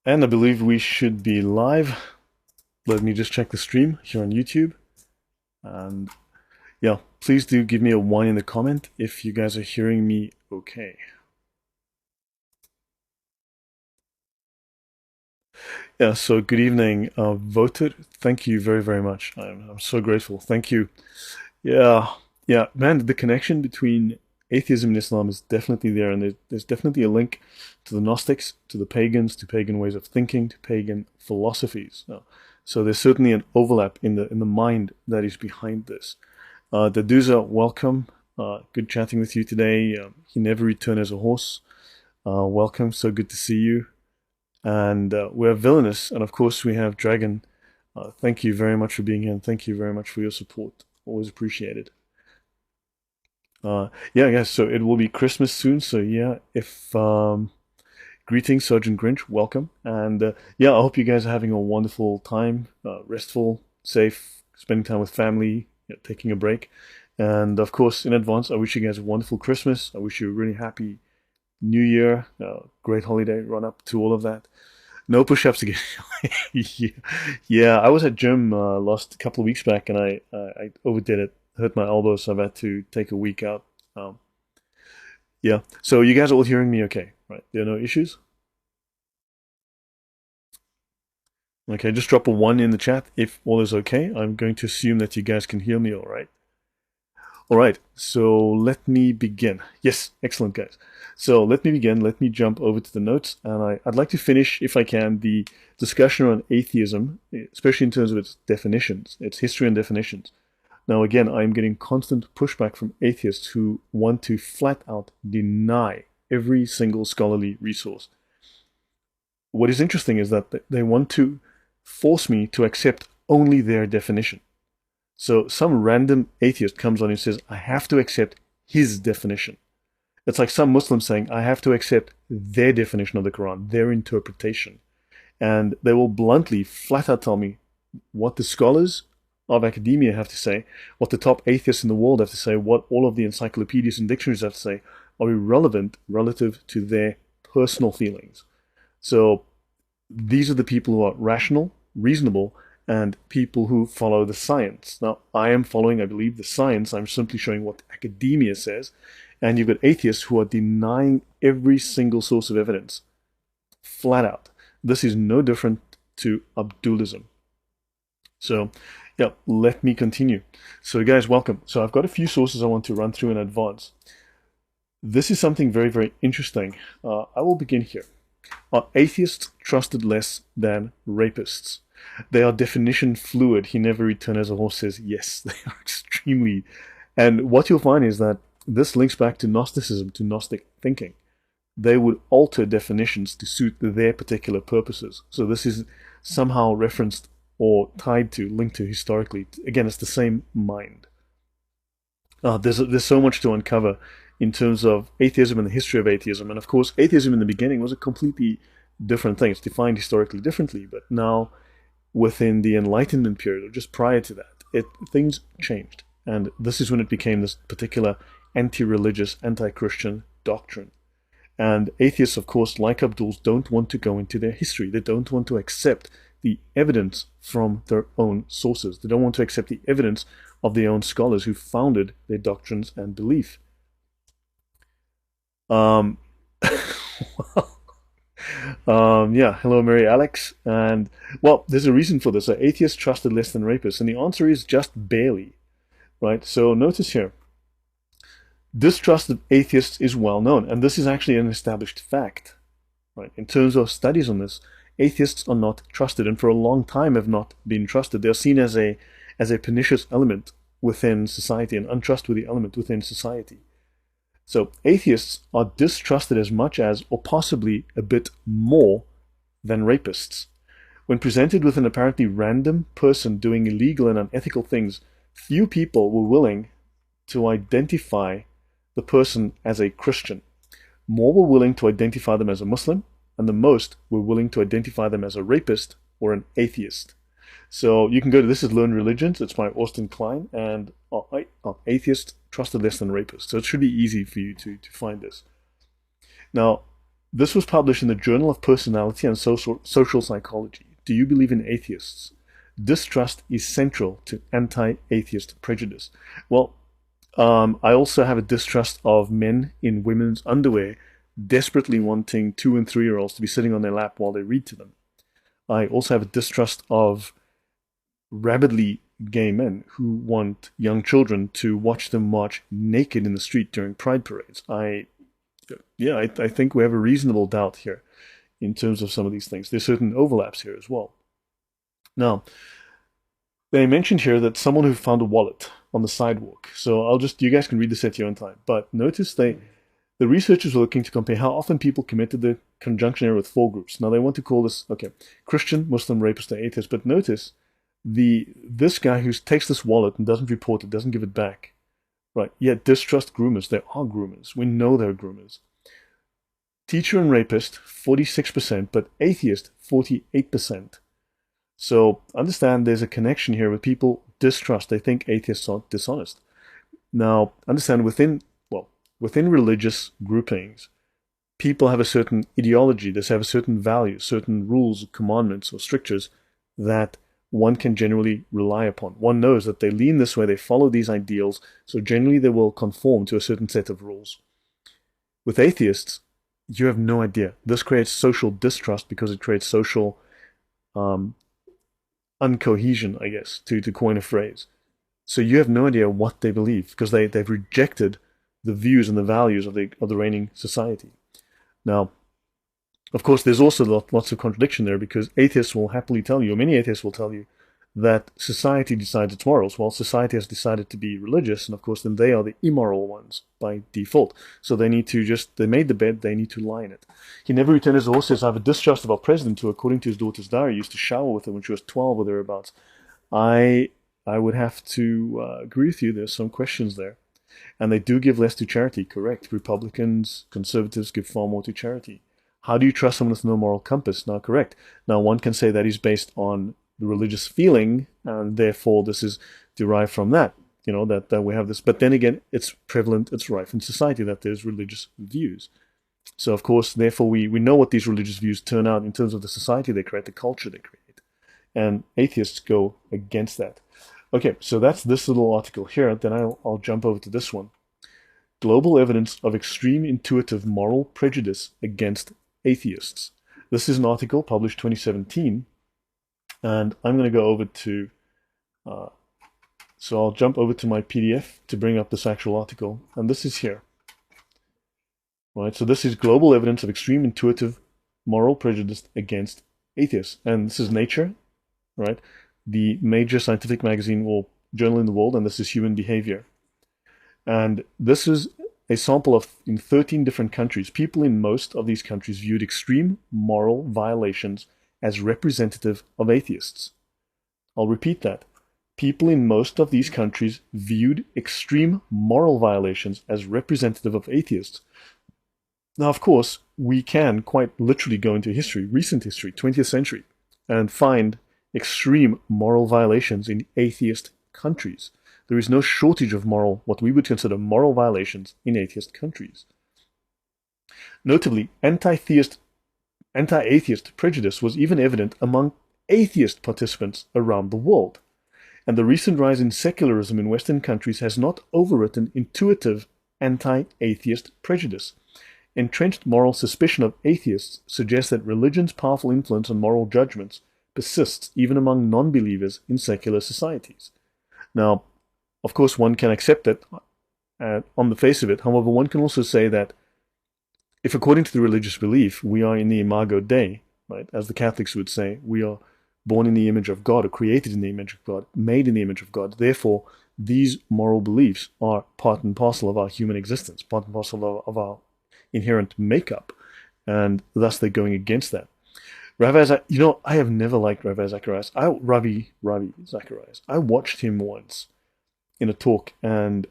And I believe we should be live. Let me just check the stream here on YouTube. And yeah, please do give me a 1 in the comment if you guys are hearing me okay. Yeah, so good evening, voted. Thank you very, very much. I'm so grateful. Thank you. Yeah, yeah, man, the connection between atheism and Islam is definitely there, and there's definitely a link to the Gnostics, to the pagans, to pagan ways of thinking, to pagan philosophies. So there's certainly an overlap in the mind that is behind this. Daduza, welcome. Good chatting with you today. He never returned as a horse. Welcome. So good to see you. And we have Villainous, and of course we have Dragon. Thank you very much for being here, and thank you very much for your support. Always appreciated. Yeah, yeah. So it will be Christmas soon. So yeah, if greetings, Sergeant Grinch. Welcome, and yeah, I hope you guys are having a wonderful time, restful, safe, spending time with family, taking a break, and of course, in advance, I wish you guys a wonderful Christmas. I wish you a really happy New Year, great holiday run up to all of that. No push-ups again. Yeah, yeah, I was at gym last couple of weeks back, and I overdid it, hurt my elbow, so I've had to take a week out. Um, yeah, so you guys are all hearing me okay, right? There are no issues. Okay, just drop a 1 in the chat if all is okay. I'm going to assume that you guys can hear me all right. All right, so let me begin. Yes, excellent, guys. So let me begin. Let me jump over to the notes, and I'd like to finish, if I can, the discussion on atheism, especially in terms of its definitions, its history and definitions. Now, again, I'm getting constant pushback from atheists who want to flat out deny every single scholarly resource. What is interesting is that they want to force me to accept only their definition. So some random atheist comes on and says, I have to accept his definition. It's like some Muslims saying, I have to accept their definition of the Quran, their interpretation. And they will bluntly, flat out tell me what the scholars of academia have to say, what the top atheists in the world have to say, what all of the encyclopaedias and dictionaries have to say, are irrelevant relative to their personal feelings. So these are the people who are rational, reasonable, and people who follow the science. Now, I am following, I believe, the science. I'm simply showing what academia says. And you've got atheists who are denying every single source of evidence, flat out. This is no different to Abdulism. So, yeah, let me continue. So, guys, welcome. So, I've got a few sources I want to run through in advance. This is something very, very interesting. I will begin here. Are atheists trusted less than rapists? They are definition fluid. He never returned as a horse says, yes, they are extremely. And what you'll find is that this links back to Gnosticism, to Gnostic thinking. They would alter definitions to suit their particular purposes. So this is somehow referenced or tied to, linked to historically. Again, it's the same mind. There's so much to uncover in terms of atheism and the history of atheism. And of course, atheism in the beginning was a completely different thing. It's defined historically differently, but now within the Enlightenment period, or just prior to that, things changed. And this is when it became this particular anti-religious, anti-Christian doctrine. And atheists, of course, like Abdul's, don't want to go into their history. They don't want to accept the evidence from their own sources. They don't want to accept the evidence of their own scholars who founded their doctrines and belief. Yeah, hello, Mary Alex. And, well, there's a reason for this. Are atheists trusted less than rapists? And the answer is just barely, right? So notice here, distrust of atheists is well known, and this is actually an established fact, right? In terms of studies on this, atheists are not trusted, and for a long time have not been trusted. They're seen as a pernicious element within society, an untrustworthy element within society. So atheists are distrusted as much as, or possibly a bit more, than rapists. When presented with an apparently random person doing illegal and unethical things, few people were willing to identify the person as a Christian. More were willing to identify them as a Muslim, and the most were willing to identify them as a rapist or an atheist. So you can go to This is Learned Religions. It's by Austin Klein, and atheists trusted less than rapists. So it should be easy for you to find this. Now, This was published in the Journal of Personality and Social Psychology. Do you believe in atheists? Distrust is central to anti-atheist prejudice. Well, I also have a distrust of men in women's underwear desperately wanting 2- and 3-year-olds to be sitting on their lap while they read to them. I also have a distrust of rabidly gay men who want young children to watch them march naked in the street during pride parades. I think we have a reasonable doubt here in terms of some of these things. There's certain overlaps here as well. Now, they mentioned here that someone who found a wallet on the sidewalk. So you guys can read this at your own time. But notice the researchers were looking to compare how often people committed the conjunction error with 4 groups. Now they want to call this, Christian, Muslim, rapist, or atheist. But notice this guy who takes this wallet and doesn't report it, doesn't give it back. Right, yet distrust groomers. There are groomers. We know there are groomers. Teacher and rapist, 46%, but atheist, 48%. So understand there's a connection here with people distrust. They think atheists are dishonest. Now, understand within religious groupings, people have a certain ideology. They have a certain values, certain rules, commandments, or strictures that one can generally rely upon. One knows that they lean this way, they follow these ideals, so generally they will conform to a certain set of rules. With atheists, you have no idea. This creates social distrust because it creates social uncohesion, I guess, to coin a phrase. So you have no idea what they believe because they've rejected the views and the values of the reigning society. Now, of course, there's also lots of contradiction there because atheists will happily tell you, or many atheists will tell you, that society decides its morals. Well, society has decided to be religious, and of course, then they are the immoral ones by default. So they need to they made the bed, they need to lie in it. He never returned his horse says, I have a distrust of our president who, according to his daughter's diary, used to shower with her when she was 12 or thereabouts. I would have to agree with you. There's some questions there. And they do give less to charity, correct. Republicans, conservatives give far more to charity. How do you trust someone with no moral compass? Now, correct. Now, one can say that is based on the religious feeling, and therefore this is derived from that, that we have this. But then again, it's prevalent, it's rife in society that there's religious views. So, of course, therefore, we know what these religious views turn out in terms of the society they create, the culture they create. And atheists go against that. Okay, so that's this little article here. Then I'll jump over to this one. Global evidence of extreme intuitive moral prejudice against atheists. This is an article published 2017, and I'm going to go over to, so I'll jump over to my PDF to bring up this actual article, and this is here. Right, so this is global evidence of extreme intuitive moral prejudice against atheists, and this is Nature, right, the major scientific magazine or journal in the world, and this is Human Behavior. And this is a sample of, in 13 different countries, people in most of these countries viewed extreme moral violations as representative of atheists. I'll repeat that. People in most of these countries viewed extreme moral violations as representative of atheists. Now, of course, we can quite literally go into history, recent history, 20th century, and find extreme moral violations in atheist countries. There is no shortage of what we would consider moral violations in atheist countries. Notably, anti-atheist prejudice was even evident among atheist participants around the world. And the recent rise in secularism in Western countries has not overwritten intuitive anti-atheist prejudice. Entrenched moral suspicion of atheists suggests that religion's powerful influence on moral judgments persists even among non-believers in secular societies. Now, of course, one can accept that on the face of it. However, one can also say that if, according to the religious belief, we are in the imago Dei, right, as the Catholics would say, we are born in the image of God, or created in the image of God, made in the image of God. Therefore, these moral beliefs are part and parcel of our human existence, part and parcel of our inherent makeup, and thus they're going against that. I have never liked Ravi Zacharias. Ravi Zacharias. I watched him once in a talk, and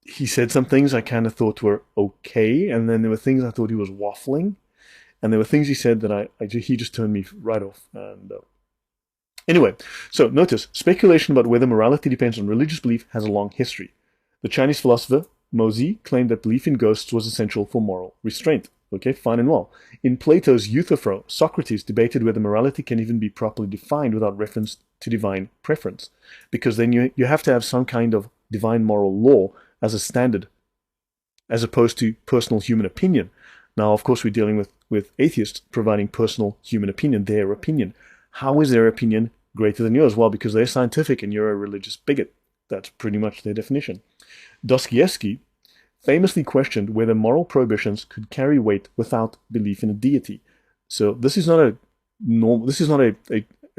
he said some things I kind of thought were okay, and then there were things I thought he was waffling, and there were things he said that he just turned me right off. And anyway, so notice, speculation about whether morality depends on religious belief has a long history. The Chinese philosopher Mozi claimed that belief in ghosts was essential for moral restraint. Okay, fine and well. In Plato's Euthyphro, Socrates debated whether morality can even be properly defined without reference to divine preference, because then you have to have some kind of divine moral law as a standard, as opposed to personal human opinion. Now, of course, we're dealing with atheists providing personal human opinion, their opinion. How is their opinion greater than yours? Well, because they're scientific and you're a religious bigot. That's pretty much their definition. Dostoevsky famously questioned whether moral prohibitions could carry weight without belief in a deity. So this is not a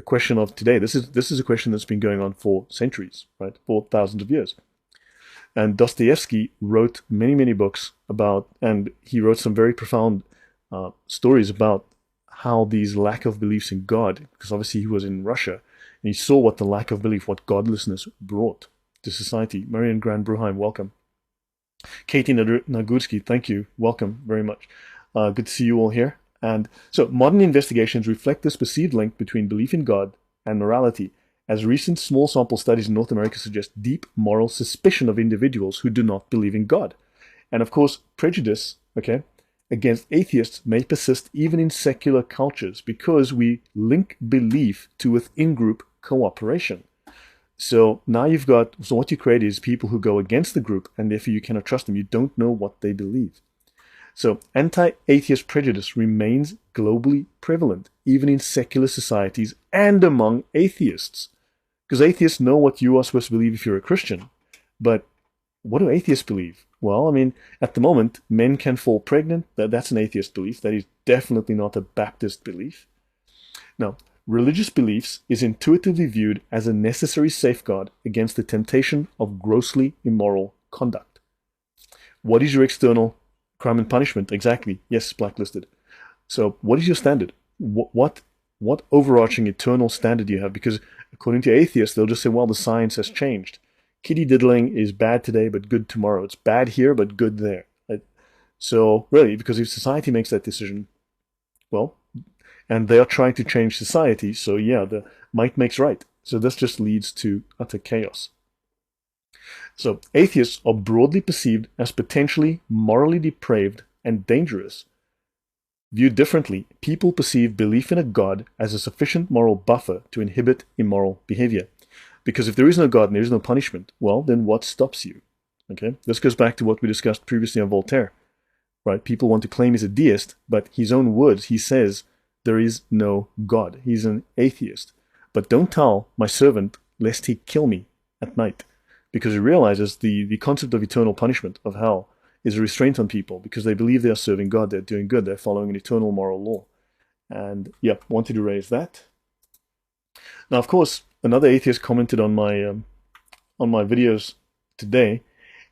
question of today. This is a question that's been going on for centuries, right? For thousands of years. And Dostoevsky wrote many books about, and he wrote some very profound stories about how these lack of beliefs in God, because obviously he was in Russia, and he saw what the lack of belief, what godlessness brought to society. Marian Grand Bruheim, welcome. Katie Nagursky, thank you. Welcome very much. Good to see you all here. And so modern investigations reflect this perceived link between belief in God and morality, as recent small sample studies in North America suggest deep moral suspicion of individuals who do not believe in God. And of course, prejudice, okay, against atheists may persist even in secular cultures because we link belief to within-group cooperation. So now so what you create is people who go against the group, and therefore you cannot trust them. You don't know what they believe. So anti-atheist prejudice remains globally prevalent, even in secular societies and among atheists. Because atheists know what you are supposed to believe if you're a Christian. But what do atheists believe? Well, I mean, at the moment, men can fall pregnant. That's an atheist belief. That is definitely not a Baptist belief. Now, religious beliefs is intuitively viewed as a necessary safeguard against the temptation of grossly immoral conduct. What is your external crime and punishment? Exactly. Yes, blacklisted. So what is your standard? What overarching eternal standard do you have? Because according to atheists, they'll just say, well, the science has changed. Kitty diddling is bad today, but good tomorrow. It's bad here, but good there. Right? So really, because if society makes that decision, well, and they are trying to change society, so yeah, the might makes right. So this just leads to utter chaos. So atheists are broadly perceived as potentially morally depraved and dangerous. Viewed differently, people perceive belief in a God as a sufficient moral buffer to inhibit immoral behavior. Because if there is no God and there is no punishment, well, then what stops you? Okay, this goes back to what we discussed previously on Voltaire. Right? People want to claim he's a deist, but his own words, he says, there is no God. He's an atheist. But don't tell my servant lest he kill me at night. Because he realizes the concept of eternal punishment, of hell, is a restraint on people because they believe they are serving God, they're doing good, they're following an eternal moral law. And yeah, wanted to raise that. Now, of course, another atheist commented on my videos today,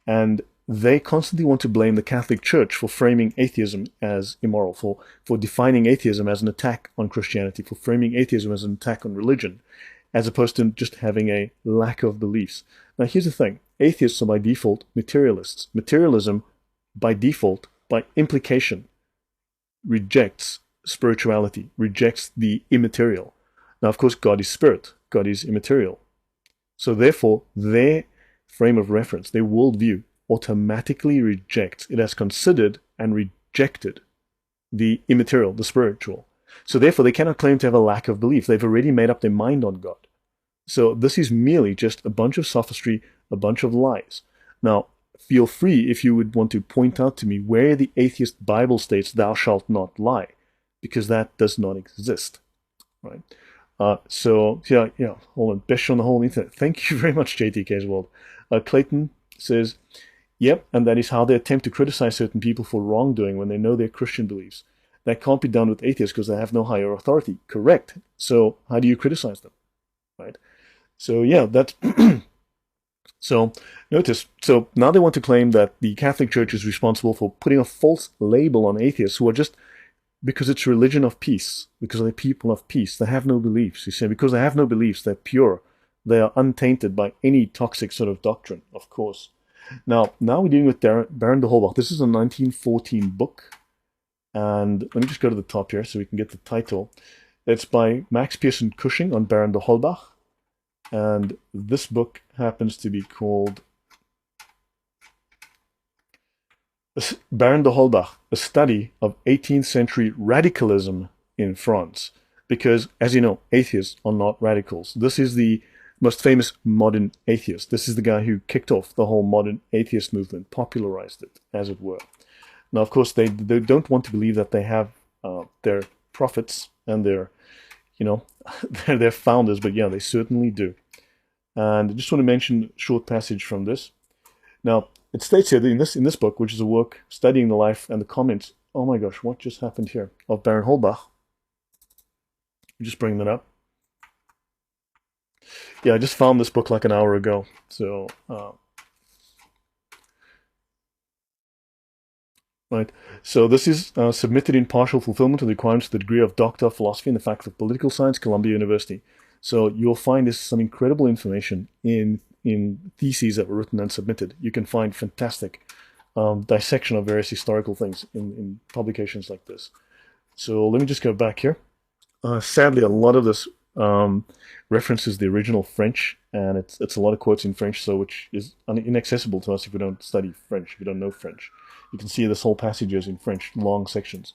and they constantly want to blame the Catholic Church for framing atheism as immoral, for defining atheism as an attack on Christianity, for framing atheism as an attack on religion, as opposed to just having a lack of beliefs. Now, here's the thing. Atheists are by default materialists. Materialism, by default, by implication, rejects spirituality, rejects the immaterial. Now, of course, God is spirit. God is immaterial. So therefore, their frame of reference, their worldview, automatically rejects. It has considered and rejected the immaterial, the spiritual. So therefore, they cannot claim to have a lack of belief. They've already made up their mind on God. So this is merely just a bunch of sophistry, a bunch of lies. Now, feel free if you would want to point out to me where the atheist Bible states thou shalt not lie, because that does not exist, right? So yeah, hold on, best on the whole internet. Thank you very much, JTK's World. Clayton says, yep, and that is how they attempt to criticize certain people for wrongdoing when they know their Christian beliefs. That can't be done with atheists because they have no higher authority. Correct. So how do you criticize them, right? So yeah, that's so notice. So now they want to claim that the Catholic Church is responsible for putting a false label on atheists who are just, because it's religion of peace, because they're people of peace. They have no beliefs. You say because they have no beliefs, they're pure. They are untainted by any toxic sort of doctrine, of course. Now we're dealing with Baron de Holbach. This is a 1914 book. And let me just go to the top here so we can get the title. It's by Max Pearson Cushing on Baron de Holbach. And this book happens to be called Baron de Holbach, a study of 18th century radicalism in France. Because, as you know, atheists are not radicals. This is the most famous modern atheist. This is the guy who kicked off the whole modern atheist movement, popularized it, as it were. Now, of course, they don't want to believe that they have their prophets and their, their founders, but yeah, they certainly do. And I just want to mention a short passage from this. Now, it states here that in this book, which is a work studying the life and the comments, oh my gosh, what just happened here, of Baron Holbach. Just bring that up. Yeah, I just found this book like an hour ago. So, right. So this is submitted in partial fulfillment of the requirements of the degree of Doctor of Philosophy in the Faculty of Political Science, Columbia University. So you'll find this some incredible information in theses that were written and submitted. You can find fantastic dissection of various historical things in publications like this. So let me just go back here. Sadly, a lot of this references the original French, and it's a lot of quotes in French, so which is inaccessible to us if we don't study French, if we don't know French. You can see this whole passages in French, long sections.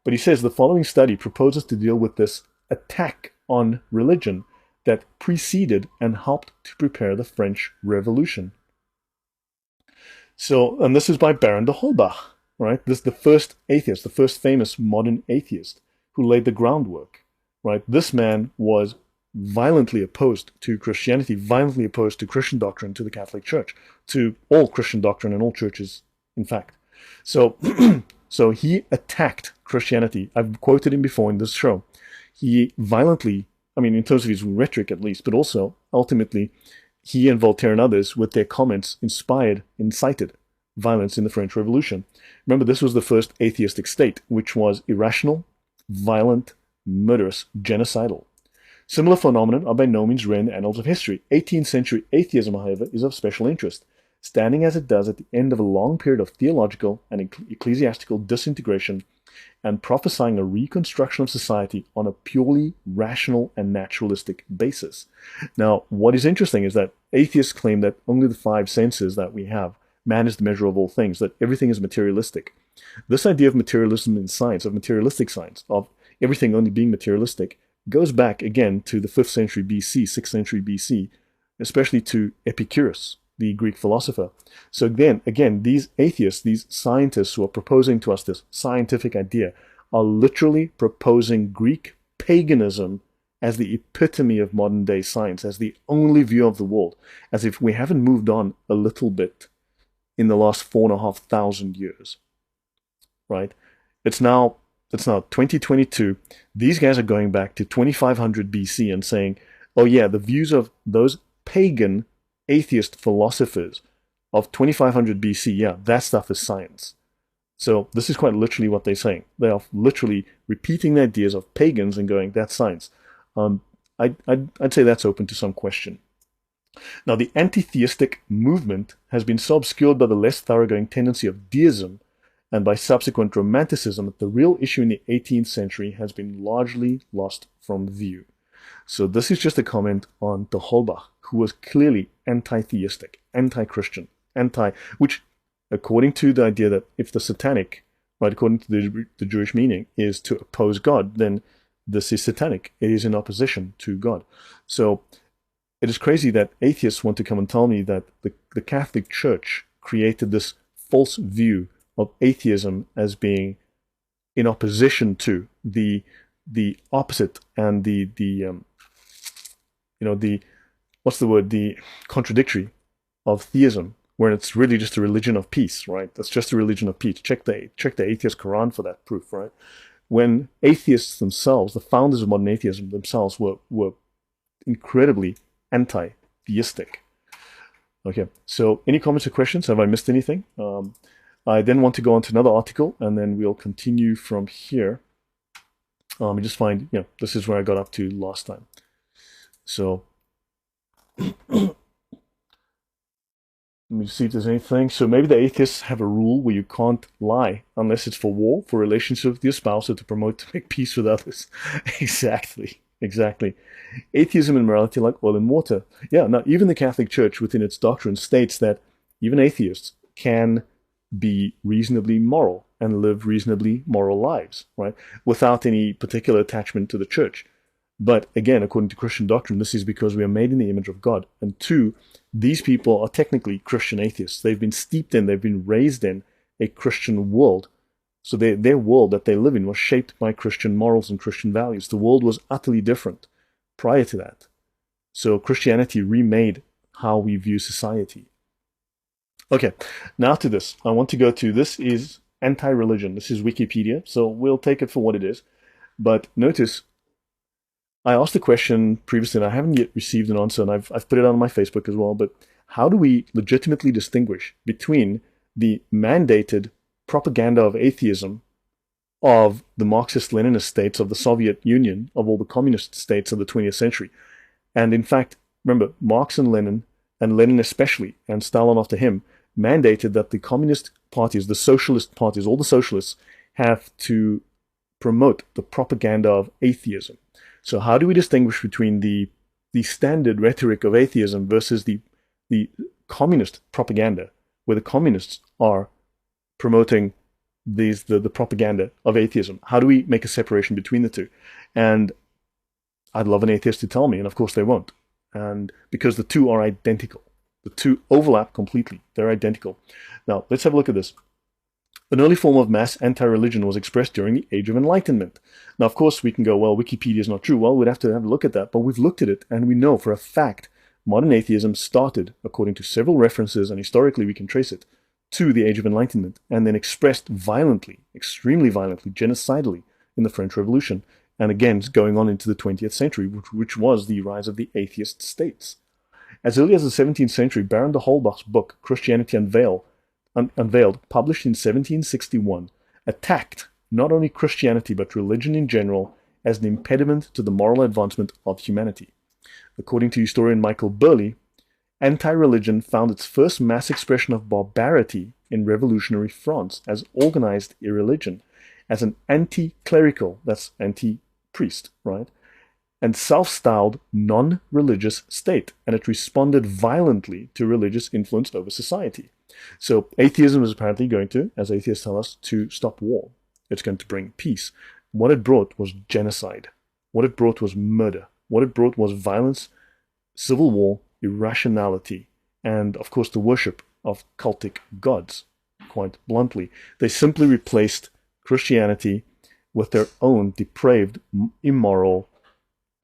But he says the following study proposes to deal with this attack on religion that preceded and helped to prepare the French Revolution. So, and this is by Baron de Holbach, right? This is the first atheist, the first famous modern atheist who laid the groundwork, right? This man was violently opposed to Christianity, violently opposed to Christian doctrine, to the Catholic Church, to all Christian doctrine and all churches, in fact. So, so he attacked Christianity. I've quoted him before in this show. He violently, I mean, in terms of his rhetoric at least, but also ultimately, he and Voltaire and others, with their comments, incited violence in the French Revolution. Remember, this was the first atheistic state, which was irrational, violent, murderous, genocidal. Similar phenomena are by no means rare in the annals of history. 18th century atheism, however, is of special interest, standing as it does at the end of a long period of theological and ecclesiastical disintegration and prophesying a reconstruction of society on a purely rational and naturalistic basis. Now, what is interesting is that atheists claim that only the five senses that we have, man is the measure of all things, that everything is materialistic. This idea of materialism in science, of materialistic science, of everything only being materialistic, goes back again to the 5th century BC, 6th century BC, especially to Epicurus, the Greek philosopher. So again, these atheists, these scientists who are proposing to us this scientific idea, are literally proposing Greek paganism as the epitome of modern day science, as the only view of the world, as if we haven't moved on a little bit in the last 4,500 years, right? It's now 2022. These guys are going back to 2500 BC and saying, oh yeah, the views of those pagan atheist philosophers of 2500 BC, yeah, that stuff is science. So this is quite literally what they're saying. They are literally repeating the ideas of pagans and going, that's science. I'd say that's open to some question. Now, the anti-theistic movement has been so obscured by the less thoroughgoing tendency of deism and by subsequent romanticism that the real issue in the 18th century has been largely lost from view. So this is just a comment on de Holbach, who was clearly anti-theistic, anti-Christian, which, according to the idea that if the satanic, right, according to the Jewish meaning, is to oppose God, then this is satanic. It is in opposition to God. So it is crazy that atheists want to come and tell me that the Catholic Church created this false view of atheism as being in opposition to the opposite and the contradictory of theism, where it's really just a religion of peace, right? That's just a religion of peace. Check the atheist Quran for that proof, right? When atheists themselves, the founders of modern atheism themselves, were incredibly anti-theistic. Okay, so any comments or questions? Have I missed anything? I then want to go on to another article, and then we'll continue from here. Let me just find, this is where I got up to last time. So, let me see if there's anything. So maybe the atheists have a rule where you can't lie unless it's for war, for relationship with your spouse, or to make peace with others. Exactly. Atheism and morality like oil and water. Yeah, now even the Catholic Church within its doctrine states that even atheists can be reasonably moral and live reasonably moral lives, right? Without any particular attachment to the church. But again, according to Christian doctrine, this is because we are made in the image of God. And two, these people are technically Christian atheists. They've been steeped in, they've been raised in a Christian world. So their world that they live in was shaped by Christian morals and Christian values. The world was utterly different prior to that. So Christianity remade how we view society. Okay, now to this. I want to go to, this is anti-religion. This is Wikipedia, so we'll take it for what it is. But notice, I asked a question previously, and I haven't yet received an answer, and I've put it on my Facebook as well, but how do we legitimately distinguish between the mandated propaganda of atheism of the Marxist-Leninist states of the Soviet Union, of all the communist states of the 20th century? And in fact, remember, Marx and Lenin especially, and Stalin after him, mandated that the communist parties, the socialist parties, all the socialists have to promote the propaganda of atheism. So how do we distinguish between the standard rhetoric of atheism versus the communist propaganda, where the communists are promoting the propaganda of atheism? How do we make a separation between the two? And I'd love an atheist to tell me, and of course they won't. And because the two are identical. The two overlap completely. They're identical. Now, let's have a look at this. An early form of mass anti-religion was expressed during the Age of Enlightenment. Now, of course, we can go, well, Wikipedia is not true. Well, we'd have to have a look at that. But we've looked at it, and we know for a fact modern atheism started, according to several references, and historically we can trace it, to the Age of Enlightenment, and then expressed violently, extremely violently, genocidally in the French Revolution, and again going on into the 20th century, which was the rise of the atheist states. As early as the 17th century, Baron de Holbach's book, Christianity Unveiled, published in 1761, attacked not only Christianity but religion in general as an impediment to the moral advancement of humanity. According to historian Michael Burley, anti-religion found its first mass expression of barbarity in revolutionary France as organized irreligion, as an anti-clerical, that's anti-priest, right, and self-styled non-religious state, and it responded violently to religious influence over society. So atheism is apparently going to, as atheists tell us, to stop war. It's going to bring peace. What it brought was genocide. What it brought was murder. What it brought was violence, civil war, irrationality, and of course the worship of cultic gods, quite bluntly. They simply replaced Christianity with their own depraved, immoral,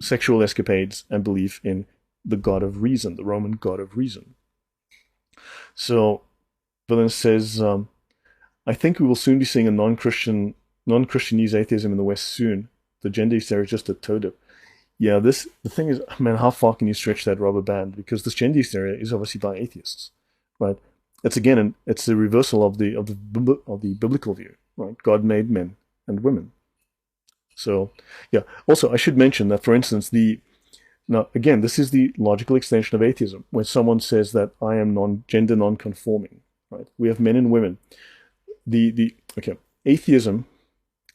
sexual escapades and belief in the god of reason, the Roman god of reason. So, Villain says, I think we will soon be seeing a non-Christianese atheism in the West soon. The gender hysteria is just a toe dip. Yeah, the thing is, man, how far can you stretch that rubber band? Because this gender hysteria is obviously by atheists, right? It's again, it's the reversal of the biblical view, right? God made men and women. So, yeah. Also, I should mention that, for instance, now again, this is the logical extension of atheism, when someone says that I am gender non-conforming, right? We have men and women. Atheism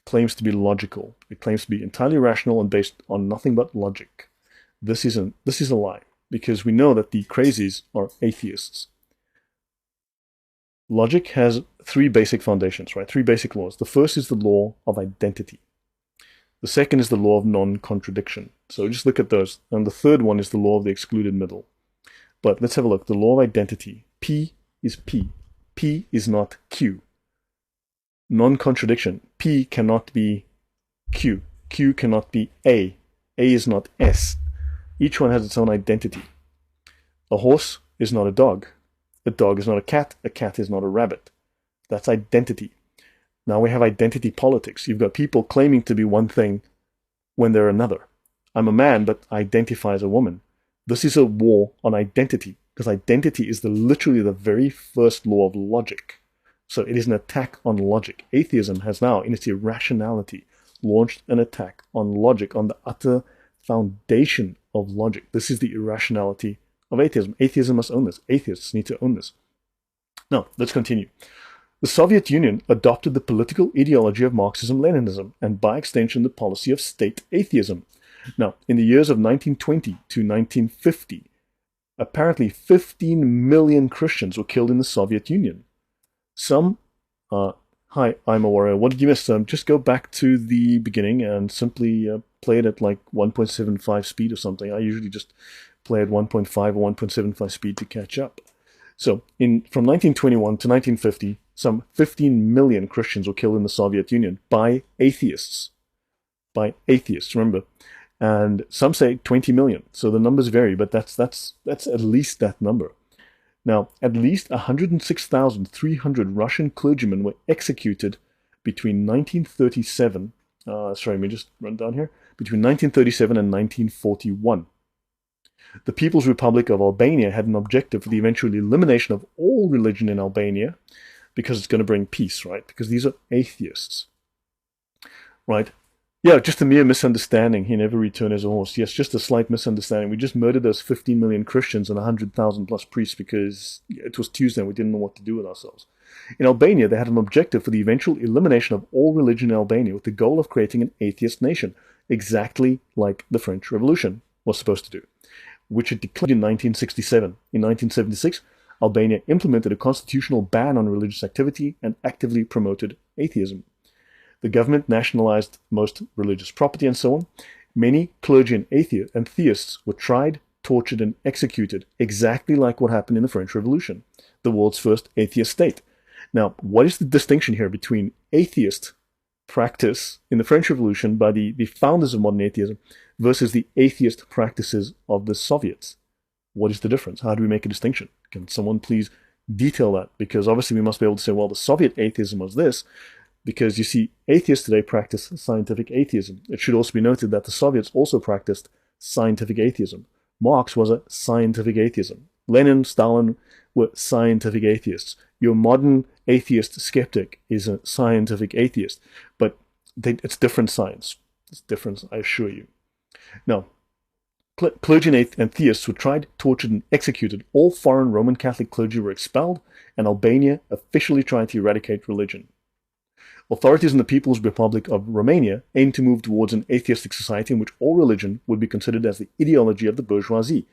claims to be logical. It claims to be entirely rational and based on nothing but logic. This is a lie, because we know that the crazies are atheists. Logic has three basic foundations, right? Three basic laws. The first is the law of identity. The second is the law of non-contradiction. So just look at those. And the third one is the law of the excluded middle. But let's have a look. The law of identity. P is P. P is not Q. Non-contradiction. P cannot be Q. Q cannot be A. A is not S. Each one has its own identity. A horse is not a dog. A dog is not a cat. A cat is not a rabbit. That's identity. Now we have identity politics. You've got people claiming to be one thing when they're another. I'm a man, but I identify as a woman. This is a war on identity, because identity is literally the very first law of logic. So it is an attack on logic. Atheism has now, in its irrationality, launched an attack on logic, on the utter foundation of logic. This is the irrationality of atheism. Atheism must own this. Atheists need to own this. Now, let's continue. The Soviet Union adopted the political ideology of Marxism-Leninism, and by extension the policy of state atheism. Now, in the years of 1920 to 1950, apparently 15 million Christians were killed in the Soviet Union. Some Hi, I'm a warrior. What did you miss? Just go back to the beginning and simply play it at like 1.75 speed or something. I usually just play at 1.5 or 1.75 speed to catch up. So, from 1921 to 1950, some 15 million Christians were killed in the Soviet Union by atheists. By atheists, remember. And some say 20 million. So the numbers vary, but that's at least that number. Now, at least 106,300 Russian clergymen were executed between 1937, let me just run down here, between 1937 and 1941. The People's Republic of Albania had an objective for the eventual elimination of all religion in Albania, because it's going to bring peace, right? Because these are atheists, right? Yeah, just a mere misunderstanding. He never returned as a horse. Yes, just a slight misunderstanding. We just murdered those 15 million Christians and 100,000 plus priests because it was Tuesday and we didn't know what to do with ourselves. In Albania, they had an objective for the eventual elimination of all religion in Albania with the goal of creating an atheist nation, exactly like the French Revolution was supposed to do, which it declared in 1967. In 1976, Albania implemented a constitutional ban on religious activity and actively promoted atheism. The government nationalized most religious property and so on. Many clergy and theists were tried, tortured, and executed, exactly like what happened in the French Revolution, the world's first atheist state. Now, what is the distinction here between atheist practice in the French Revolution by the founders of modern atheism versus the atheist practices of the Soviets? What is the difference? How do we make a distinction? Can someone please detail that? Because obviously we must be able to say, well, the Soviet atheism was this, because you see, atheists today practice scientific atheism. It should also be noted that the Soviets also practiced scientific atheism. Marx was a scientific atheism. Lenin, Stalin were scientific atheists. Your modern atheist skeptic is a scientific atheist, but it's different science. It's different, I assure you. Now, clergy and theists were tried, tortured, and executed. All foreign Roman Catholic clergy were expelled, and Albania officially tried to eradicate religion. Authorities in the People's Republic of Romania aimed to move towards an atheistic society in which all religion would be considered as the ideology of the bourgeoisie.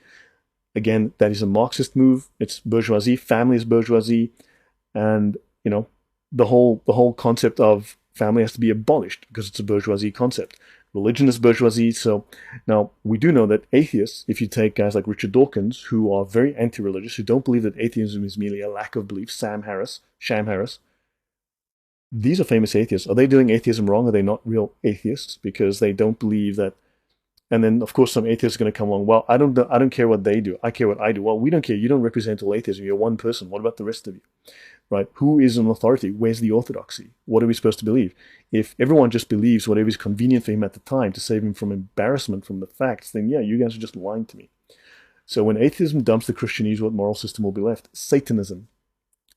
Again, that is a Marxist move. It's bourgeoisie, family is bourgeoisie, and the whole concept of family has to be abolished because it's a bourgeoisie concept. Religion is bourgeoisie. So now we do know that atheists, if you take guys like Richard Dawkins, who are very anti-religious, who don't believe that atheism is merely a lack of belief, Sham Harris, these are famous atheists. Are they doing atheism wrong? Are they not real atheists because they don't believe that? And then, of course, some atheists are going to come along. Well, I don't care what they do. I care what I do. Well, we don't care. You don't represent all atheism. You're one person. What about the rest of you? Right? Who is an authority? Where's the orthodoxy? What are we supposed to believe? If everyone just believes whatever is convenient for him at the time to save him from embarrassment from the facts, then yeah, you guys are just lying to me. So when atheism dumps the Christianese, what moral system will be left? Satanism.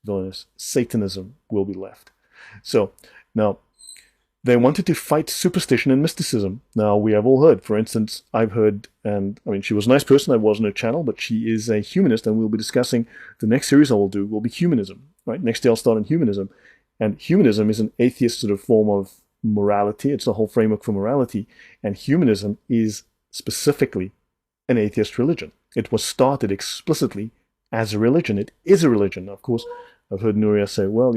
Villainous. Satanism will be left. So now they wanted to fight superstition and mysticism. Now we have all heard, for instance, I've heard, and I mean, she was a nice person. I was on her channel, but she is a humanist, and we'll be discussing the next series I will do will be humanism. Right? Next day I'll start on humanism, and humanism is an atheist sort of form of morality. It's a whole framework for morality, and humanism is specifically an atheist religion. It was started explicitly as a religion. It is a religion. Of course, I've heard Nuria say, well,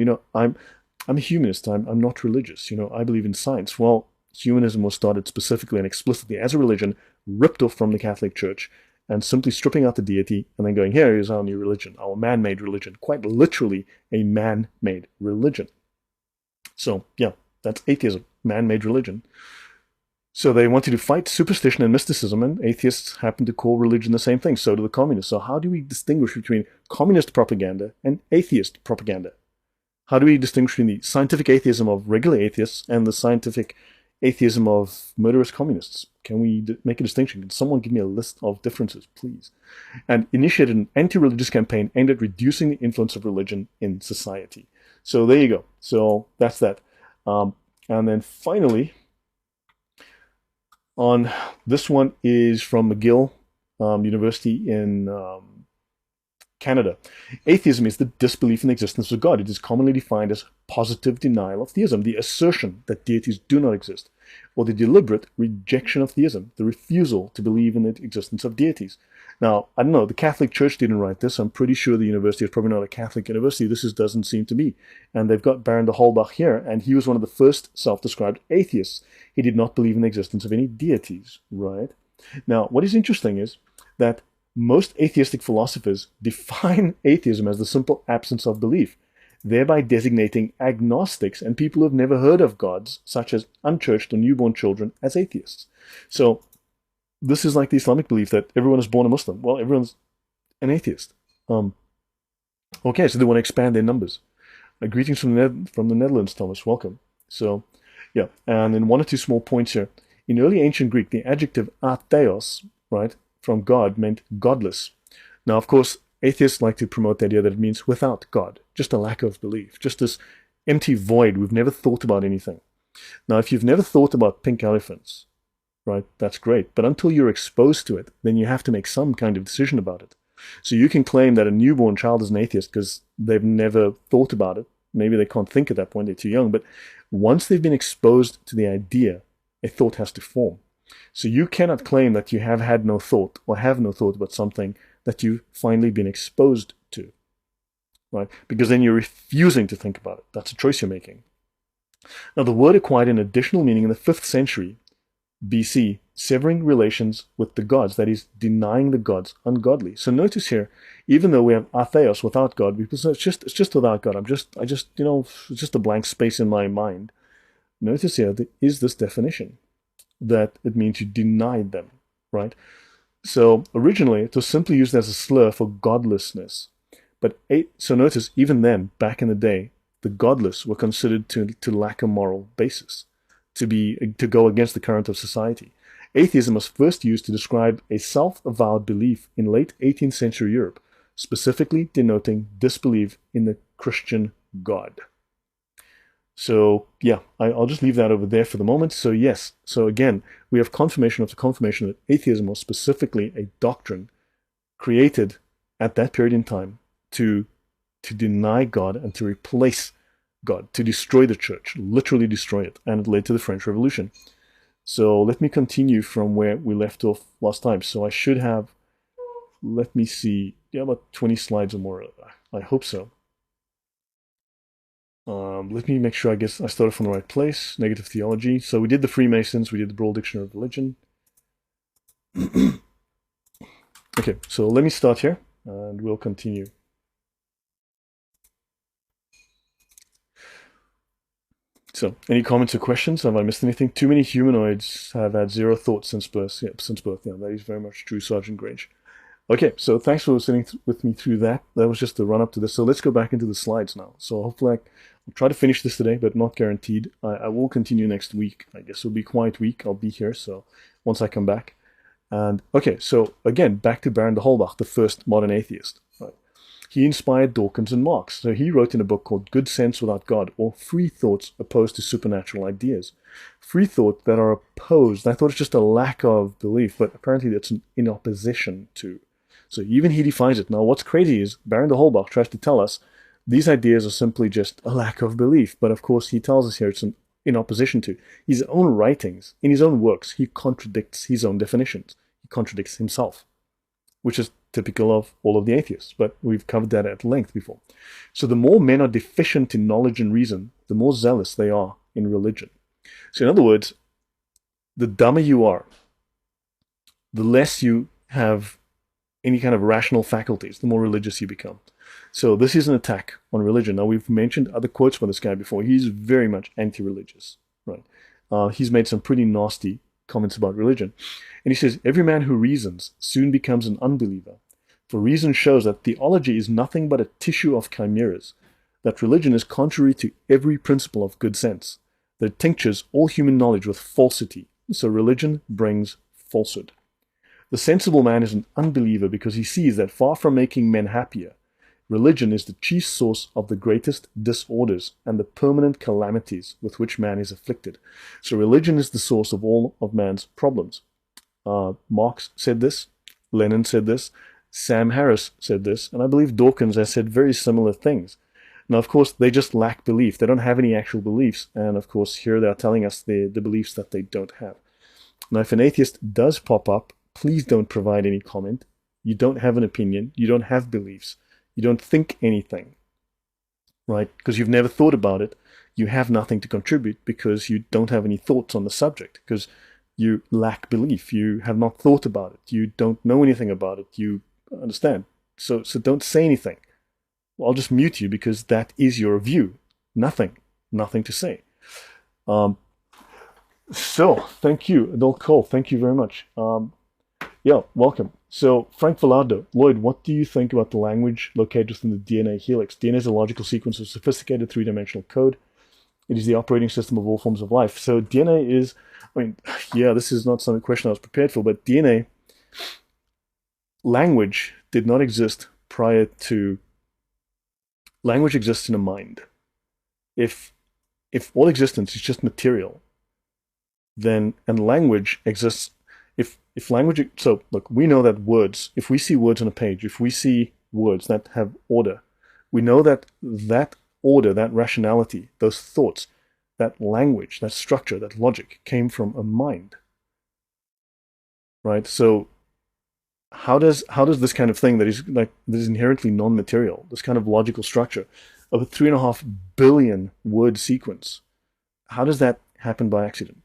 I'm a humanist. I'm not religious. I believe in science. Well, humanism was started specifically and explicitly as a religion, ripped off from the Catholic Church, and simply stripping out the deity and then going, here is our new religion, our man-made religion. Quite literally a man-made religion. So, yeah, that's atheism, man-made religion. So they wanted to fight superstition and mysticism, and atheists happen to call religion the same thing. So do the communists. So how do we distinguish between communist propaganda and atheist propaganda? How do we distinguish between the scientific atheism of regular atheists and the scientific atheism of murderous communists? Can we make a distinction? Can someone give me a list of differences, please? And initiated an anti-religious campaign aimed at reducing the influence of religion in society. So there you go. So that's that. And then finally, on this one is from McGill University in Canada. Atheism is the disbelief in the existence of God. It is commonly defined as positive denial of theism, the assertion that deities do not exist, or the deliberate rejection of theism, the refusal to believe in the existence of deities. Now, I don't know, the Catholic Church didn't write this. I'm pretty sure the university is probably not a Catholic university. This doesn't seem to be. And they've got Baron de Holbach here, and he was one of the first self-described atheists. He did not believe in the existence of any deities, right? Now, what is interesting is that most atheistic philosophers define atheism as the simple absence of belief, thereby designating agnostics and people who have never heard of gods, such as unchurched or newborn children, as atheists. So this is like the Islamic belief that everyone is born a Muslim. Well, everyone's an atheist. Okay, so they want to expand their numbers. Greetings from the Netherlands, Thomas. Welcome. So, yeah, and then one or two small points here. In early ancient Greek, the adjective atheos, right, from God, meant godless. Now, of course, atheists like to promote the idea that it means without God, just a lack of belief, just this empty void. We've never thought about anything. Now, if you've never thought about pink elephants, right, that's great. But until you're exposed to it, then you have to make some kind of decision about it. So you can claim that a newborn child is an atheist because they've never thought about it. Maybe they can't think at that point, they're too young. But once they've been exposed to the idea, a thought has to form. So you cannot claim that you have had no thought or have no thought about something that you've finally been exposed to, right? Because then you're refusing to think about it. That's a choice you're making. Now, the word acquired an additional meaning in the 5th century BC, severing relations with the gods, that is, denying the gods, ungodly. So notice here, even though we have atheos, without God, people say it's just without God. It's just a blank space in my mind. Notice here, there is this definition that it means you denied them, right? So originally, it was simply used as a slur for godlessness. But so notice, even then, back in the day, the godless were considered to lack a moral basis, to go against the current of society. Atheism was first used to describe a self-avowed belief in late 18th century Europe, specifically denoting disbelief in the Christian God. So yeah, I'll just leave that over there for the moment. So yes, so again, we have confirmation of the confirmation that atheism was specifically a doctrine created at that period in time to deny God and to replace God, to destroy the church, literally destroy it, and it led to the French Revolution. So let me continue from where we left off last time. So I should have, let me see, yeah, about 20 slides or more. I hope so. Let me make sure, I guess I started from the right place. Negative theology. So we did the Freemasons, we did the Broad Dictionary of Religion. Okay, so let me start here, and we'll continue. So, any comments or questions? Have I missed anything? Too many humanoids have had zero thoughts since birth. Yeah, since birth. Yeah, that is very much true, Sergeant Grange. Okay, so thanks for sitting with me through that. That was just the run up to this. So let's go back into the slides now. So hopefully I'll try to finish this today, but not guaranteed. I will continue next week. I guess it'll be a quiet week. I'll be here, so once I come back. And okay, so again, back to Baron de Holbach, the first modern atheist. Right? He inspired Dawkins and Marx. So he wrote in a book called Good Sense Without God, or Free Thoughts Opposed to Supernatural Ideas. Free thought that are opposed. I thought it's just a lack of belief, but apparently that's in opposition to. So even he defines it. Now what's crazy is Baron de Holbach tries to tell us these ideas are simply just a lack of belief. But of course he tells us here it's in opposition to. His own writings, in his own works, he contradicts his own definitions. He contradicts himself, which is typical of all of the atheists. But we've covered that at length before. So the more men are deficient in knowledge and reason, the more zealous they are in religion. So in other words, the dumber you are, the less you have any kind of rational faculties, the more religious you become. So this is an attack on religion. Now, we've mentioned other quotes from this guy before. He's very much anti-religious, right? He's made some pretty nasty comments about religion. And he says, every man who reasons soon becomes an unbeliever. For reason shows that theology is nothing but a tissue of chimeras, that religion is contrary to every principle of good sense, that it tinctures all human knowledge with falsity. So religion brings falsehood. The sensible man is an unbeliever because he sees that far from making men happier, religion is the chief source of the greatest disorders and the permanent calamities with which man is afflicted. So religion is the source of all of man's problems. Marx said this, Lenin said this, Sam Harris said this, and I believe Dawkins has said very similar things. Now, of course, they just lack belief. They don't have any actual beliefs, and of course, here they are telling us the beliefs that they don't have. Now, if an atheist does pop up, please don't provide any comment. You don't have an opinion. You don't have beliefs. You don't think anything, right? Because you've never thought about it. You have nothing to contribute because you don't have any thoughts on the subject, because you lack belief. You have not thought about it. You don't know anything about it. You understand. So don't say anything. I'll just mute you because that is your view. Nothing to say. So thank you, Adult Cole. Thank you very much. Yeah, welcome. So Frank Villardo, Lloyd, what do you think about the language located within the DNA helix? DNA is a logical sequence of sophisticated three-dimensional code. It is the operating system of all forms of life. So DNA is, I mean, yeah, this is not some question I was prepared for, but DNA, language did not exist prior to, language exists in a mind. If all existence is just material, then, and language exists, if language, so look, we know that words, if we see words on a page, if we see words that have order, we know that that order, that rationality, those thoughts, that language, that structure, that logic came from a mind, right? So how does this kind of thing that is like, this is inherently non-material, this kind of logical structure of a 3.5 billion word sequence, how does that happen by accident?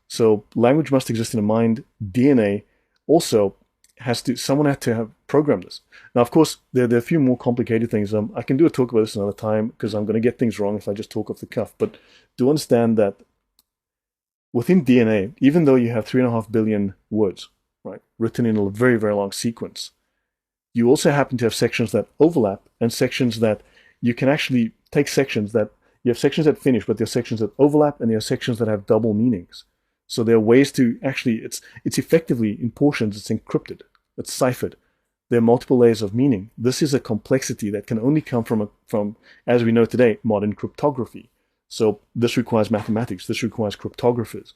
So language must exist in a mind. DNA also has to, someone had to have programmed this. Now, of course, there are a few more complicated things. I can do a talk about this another time because I'm going to get things wrong if I just talk off the cuff. But do understand that within DNA, even though you have 3.5 billion words, right, written in a very, very long sequence, you also happen to have sections that overlap and sections that you can actually take sections that, you have sections that finish, but there are sections that overlap and there are sections that have double meanings. So there are ways to actually, it's effectively in portions, it's encrypted, it's ciphered. There are multiple layers of meaning. This is a complexity that can only come from, as we know today, modern cryptography. So this requires mathematics, this requires cryptographers.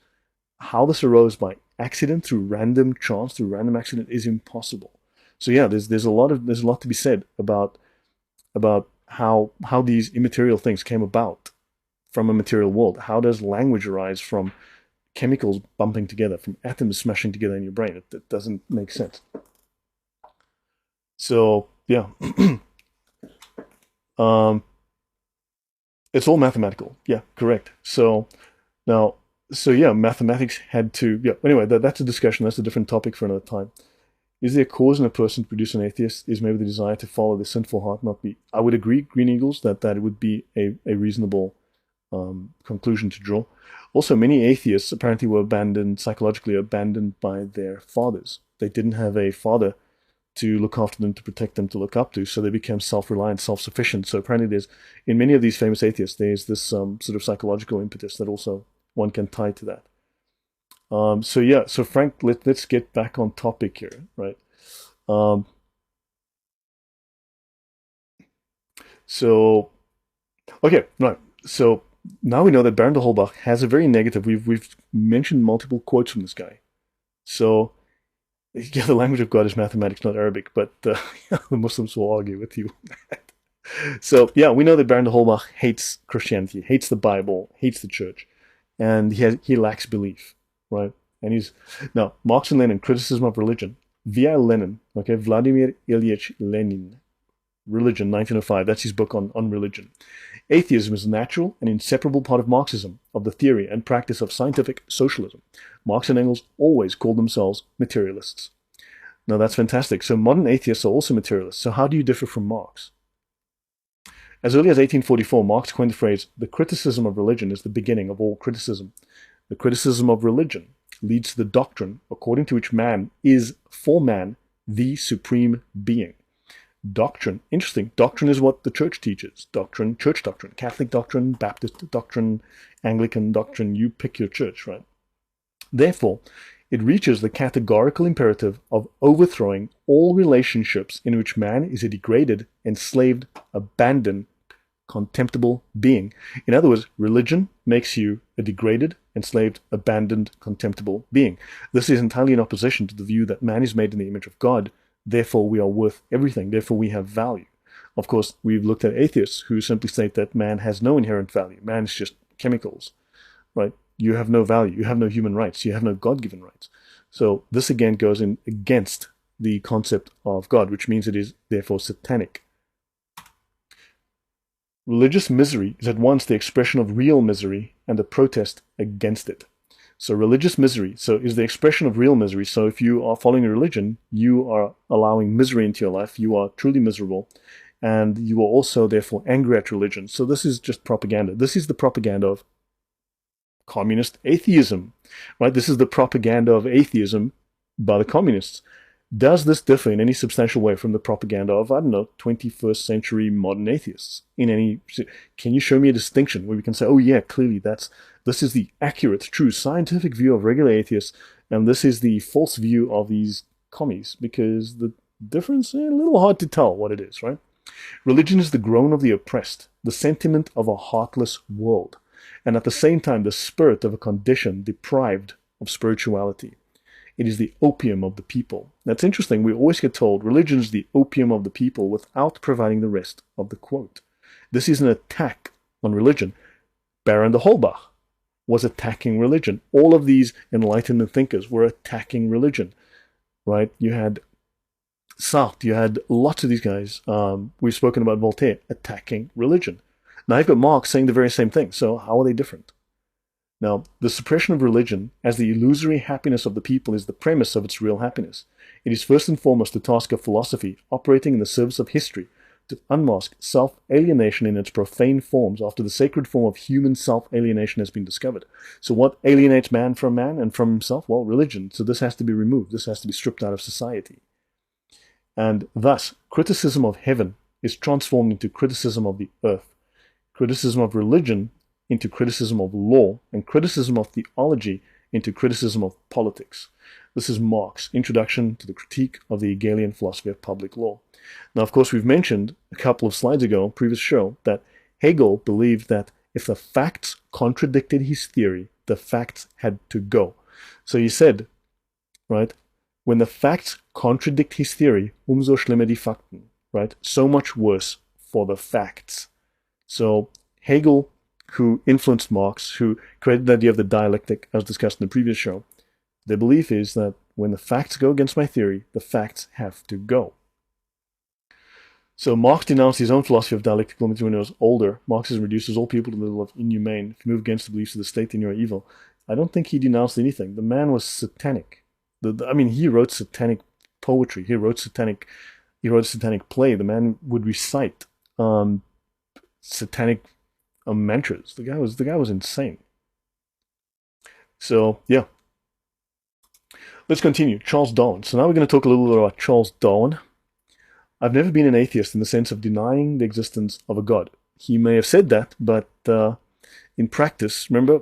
How this arose by accident, through random chance, through random accident, is impossible. So yeah, there's a lot to be said about how these immaterial things came about from a material world. How does language arise from chemicals bumping together, from atoms smashing together in your brain? It doesn't make sense. So yeah, it's all mathematical. Yeah, correct. So now, so yeah, mathematics had to, yeah, anyway, that's a discussion. That's a different topic for another time. Is there a cause in a person to produce an atheist? Is maybe the desire to follow the sinful heart not be? I would agree, Green Eagles, that would be a reasonable conclusion to draw. Also, many atheists apparently were abandoned, psychologically abandoned by their fathers. They didn't have a father to look after them, to protect them, to look up to, so they became self-reliant, self-sufficient. So apparently there's, in many of these famous atheists, there's this sort of psychological impetus that also one can tie to that. So yeah, so Frank, let's get back on topic here, right? So, okay, right. So now we know that Baron de Holbach has a very negative, we've mentioned multiple quotes from this guy. So, yeah, the language of God is mathematics, not Arabic, but the Muslims will argue with you. So, yeah, we know that Baron de Holbach hates Christianity, hates the Bible, hates the church, and he lacks belief, right? And he's, now, Marx and Lenin, Criticism of Religion, via Lenin, okay, Vladimir Ilyich Lenin, Religion, 1905, that's his book on religion. Atheism is a natural and inseparable part of Marxism, of the theory and practice of scientific socialism. Marx and Engels always called themselves materialists. Now that's fantastic. So modern atheists are also materialists. So how do you differ from Marx? As early as 1844, Marx coined the phrase, the criticism of religion is the beginning of all criticism. The criticism of religion leads to the doctrine according to which man is, for man, the supreme being. Doctrine, interesting, doctrine is what the church teaches. Doctrine, church doctrine, Catholic doctrine, Baptist doctrine, Anglican doctrine, you pick your church, right? Therefore, it reaches the categorical imperative of overthrowing all relationships in which man is a degraded, enslaved, abandoned, contemptible being. In other words, religion makes you a degraded, enslaved, abandoned, contemptible being. This is entirely in opposition to the view that man is made in the image of God. Therefore, we are worth everything. Therefore, we have value. Of course, we've looked at atheists who simply state that man has no inherent value. Man is just chemicals, right? You have no value. You have no human rights. You have no God-given rights. So this again goes in against the concept of God, which means it is therefore satanic. Religious misery is at once the expression of real misery and a protest against it. So religious misery is the expression of real misery. So if you are following a religion, you are allowing misery into your life. You are truly miserable. And you are also therefore angry at religion. So this is just propaganda. This is the propaganda of communist atheism, right? This is the propaganda of atheism by the communists. Does this differ in any substantial way from the propaganda of, I don't know, 21st century modern atheists? Can you show me a distinction where we can say, oh yeah, clearly this is the accurate, true, scientific view of regular atheists, and this is the false view of these commies? Because the difference is a little hard to tell what it is, right? Religion is the groan of the oppressed, the sentiment of a heartless world, and at the same time the spirit of a condition deprived of spirituality. It is the opium of the people. That's interesting. We always get told religion is the opium of the people without providing the rest of the quote. This is an attack on religion. Baron de Holbach was attacking religion. All of these enlightenment thinkers were attacking religion, right? You had Sartre, you had lots of these guys. We've spoken about Voltaire attacking religion. Now you've got Marx saying the very same thing. So how are they different? Now, the suppression of religion as the illusory happiness of the people is the premise of its real happiness. It is first and foremost the task of philosophy, operating in the service of history, to unmask self-alienation in its profane forms after the sacred form of human self-alienation has been discovered. So what alienates man from man and from himself? Well, religion. So this has to be removed. This has to be stripped out of society. And thus, criticism of heaven is transformed into criticism of the earth. Criticism of religion into criticism of law, and criticism of theology into criticism of politics. This is Marx, Introduction to the Critique of the Hegelian Philosophy of Public Law. Now, of course, we've mentioned a couple of slides ago, previous show, that Hegel believed that if the facts contradicted his theory, the facts had to go. So he said, right, when the facts contradict his theory, umso schlimmer die Fakten, right? So much worse for the facts. So Hegel, who influenced Marx, who created the idea of the dialectic, as discussed in the previous show, their belief is that when the facts go against my theory, the facts have to go. So Marx denounced his own philosophy of dialectical limits when he was older. Marxism reduces all people to the level of inhumane. If you move against the beliefs of the state, then you are evil. I don't think he denounced anything. The man was satanic. He wrote satanic poetry. He wrote a satanic play. The man would recite satanic mantras. The guy was insane. So yeah, let's continue. Charles Darwin. So now we're going to talk a little bit about Charles Darwin. I've never been an atheist in the sense of denying the existence of a God. He may have said that, but in practice, remember,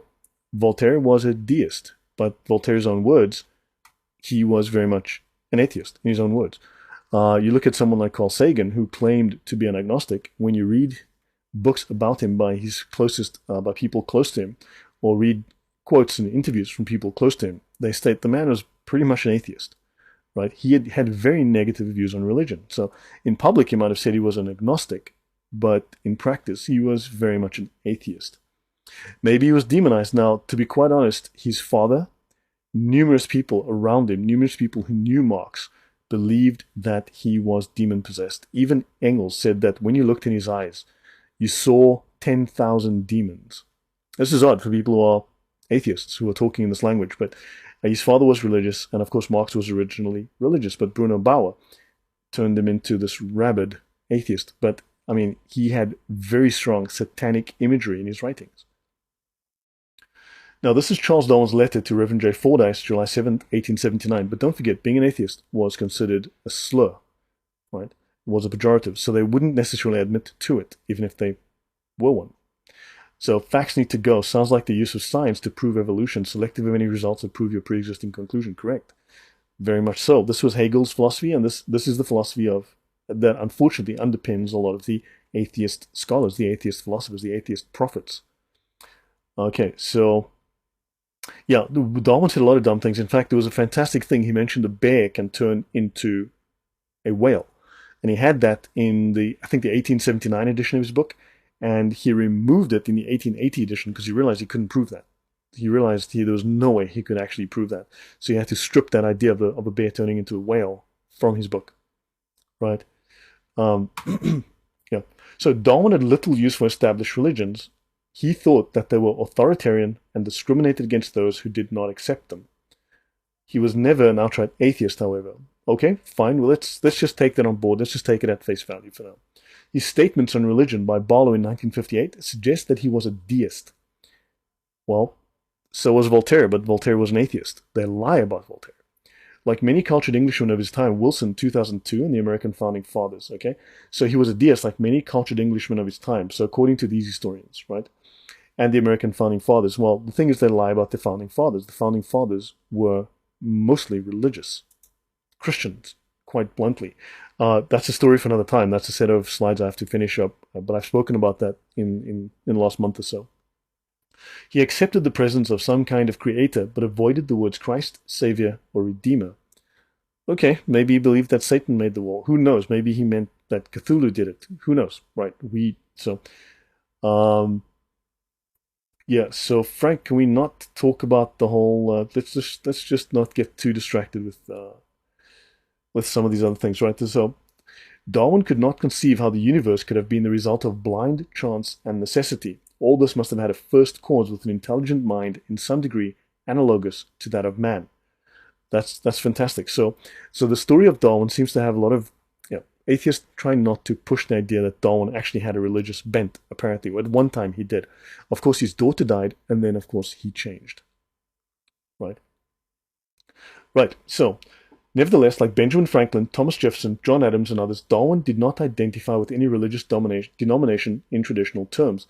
Voltaire was a deist, but Voltaire's own words, he was very much an atheist in his own words. You look at someone like Carl Sagan, who claimed to be an agnostic. When you read books about him by by people close to him, or read quotes and interviews from people close to him, they state the man was pretty much an atheist, right? He had very negative views on religion. So in public, he might have said he was an agnostic, but in practice, he was very much an atheist. Maybe he was demonized. Now, to be quite honest, his father, numerous people around him, numerous people who knew Marx, believed that he was demon-possessed. Even Engels said that when you looked in his eyes, you saw 10,000 demons. This is odd for people who are atheists, who are talking in this language, but his father was religious, and of course Marx was originally religious, but Bruno Bauer turned him into this rabid atheist. But, I mean, he had very strong satanic imagery in his writings. Now, this is Charles Darwin's letter to Reverend J. Fordyce, July 7th, 1879. But don't forget, being an atheist was considered a slur, right? It was a pejorative, so they wouldn't necessarily admit to it, even if they were one. So facts need to go. Sounds like the use of science to prove evolution, selective of any results that prove your pre-existing conclusion. Correct. Very much so. This was Hegel's philosophy, and this is the philosophy that unfortunately underpins a lot of the atheist scholars, the atheist philosophers, the atheist prophets. Okay, so yeah, Darwin said a lot of dumb things. In fact, there was a fantastic thing. He mentioned a bear can turn into a whale. And he had that in I think the 1879 edition of his book. And he removed it in the 1880 edition because he realized he couldn't prove that. He realized there was no way he could actually prove that. So he had to strip that idea of a bear turning into a whale from his book, right? Um, yeah. So Darwin had little use for established religions. He thought that they were authoritarian and discriminated against those who did not accept them. He was never an outright atheist, however. Okay, fine. Well, let's just take that on board. Let's just take it at face value for now. His statements on religion by Barlow in 1958 suggest that he was a deist. Well, so was Voltaire, but Voltaire was an atheist. They lie about Voltaire. Like many cultured Englishmen of his time, Wilson, 2002, and the American Founding Fathers, okay? So he was a deist like many cultured Englishmen of his time, so according to these historians, right? And the American Founding Fathers. Well, the thing is they lie about the Founding Fathers. The Founding Fathers were mostly religious. Christians, quite bluntly. That's a story for another time. That's a set of slides I have to finish up, but I've spoken about that in the last month or so. He accepted the presence of some kind of creator, but avoided the words Christ, Savior, or Redeemer. Okay, maybe he believed that Satan made the war. Who knows? Maybe he meant that Cthulhu did it. Who knows? Right? Yeah. So Frank, can we not talk about the whole? Let's just not get too distracted with some of these other things, right? So Darwin could not conceive how the universe could have been the result of blind chance and necessity. All this must have had a first cause with an intelligent mind in some degree analogous to that of man. That's fantastic. So the story of Darwin seems to have a lot of atheists trying not to push the idea that Darwin actually had a religious bent, apparently. At one time he did. Of course, his daughter died, and then, of course, he changed. Right? Right. So, nevertheless, like Benjamin Franklin, Thomas Jefferson, John Adams, and others, Darwin did not identify with any religious denomination in traditional terms.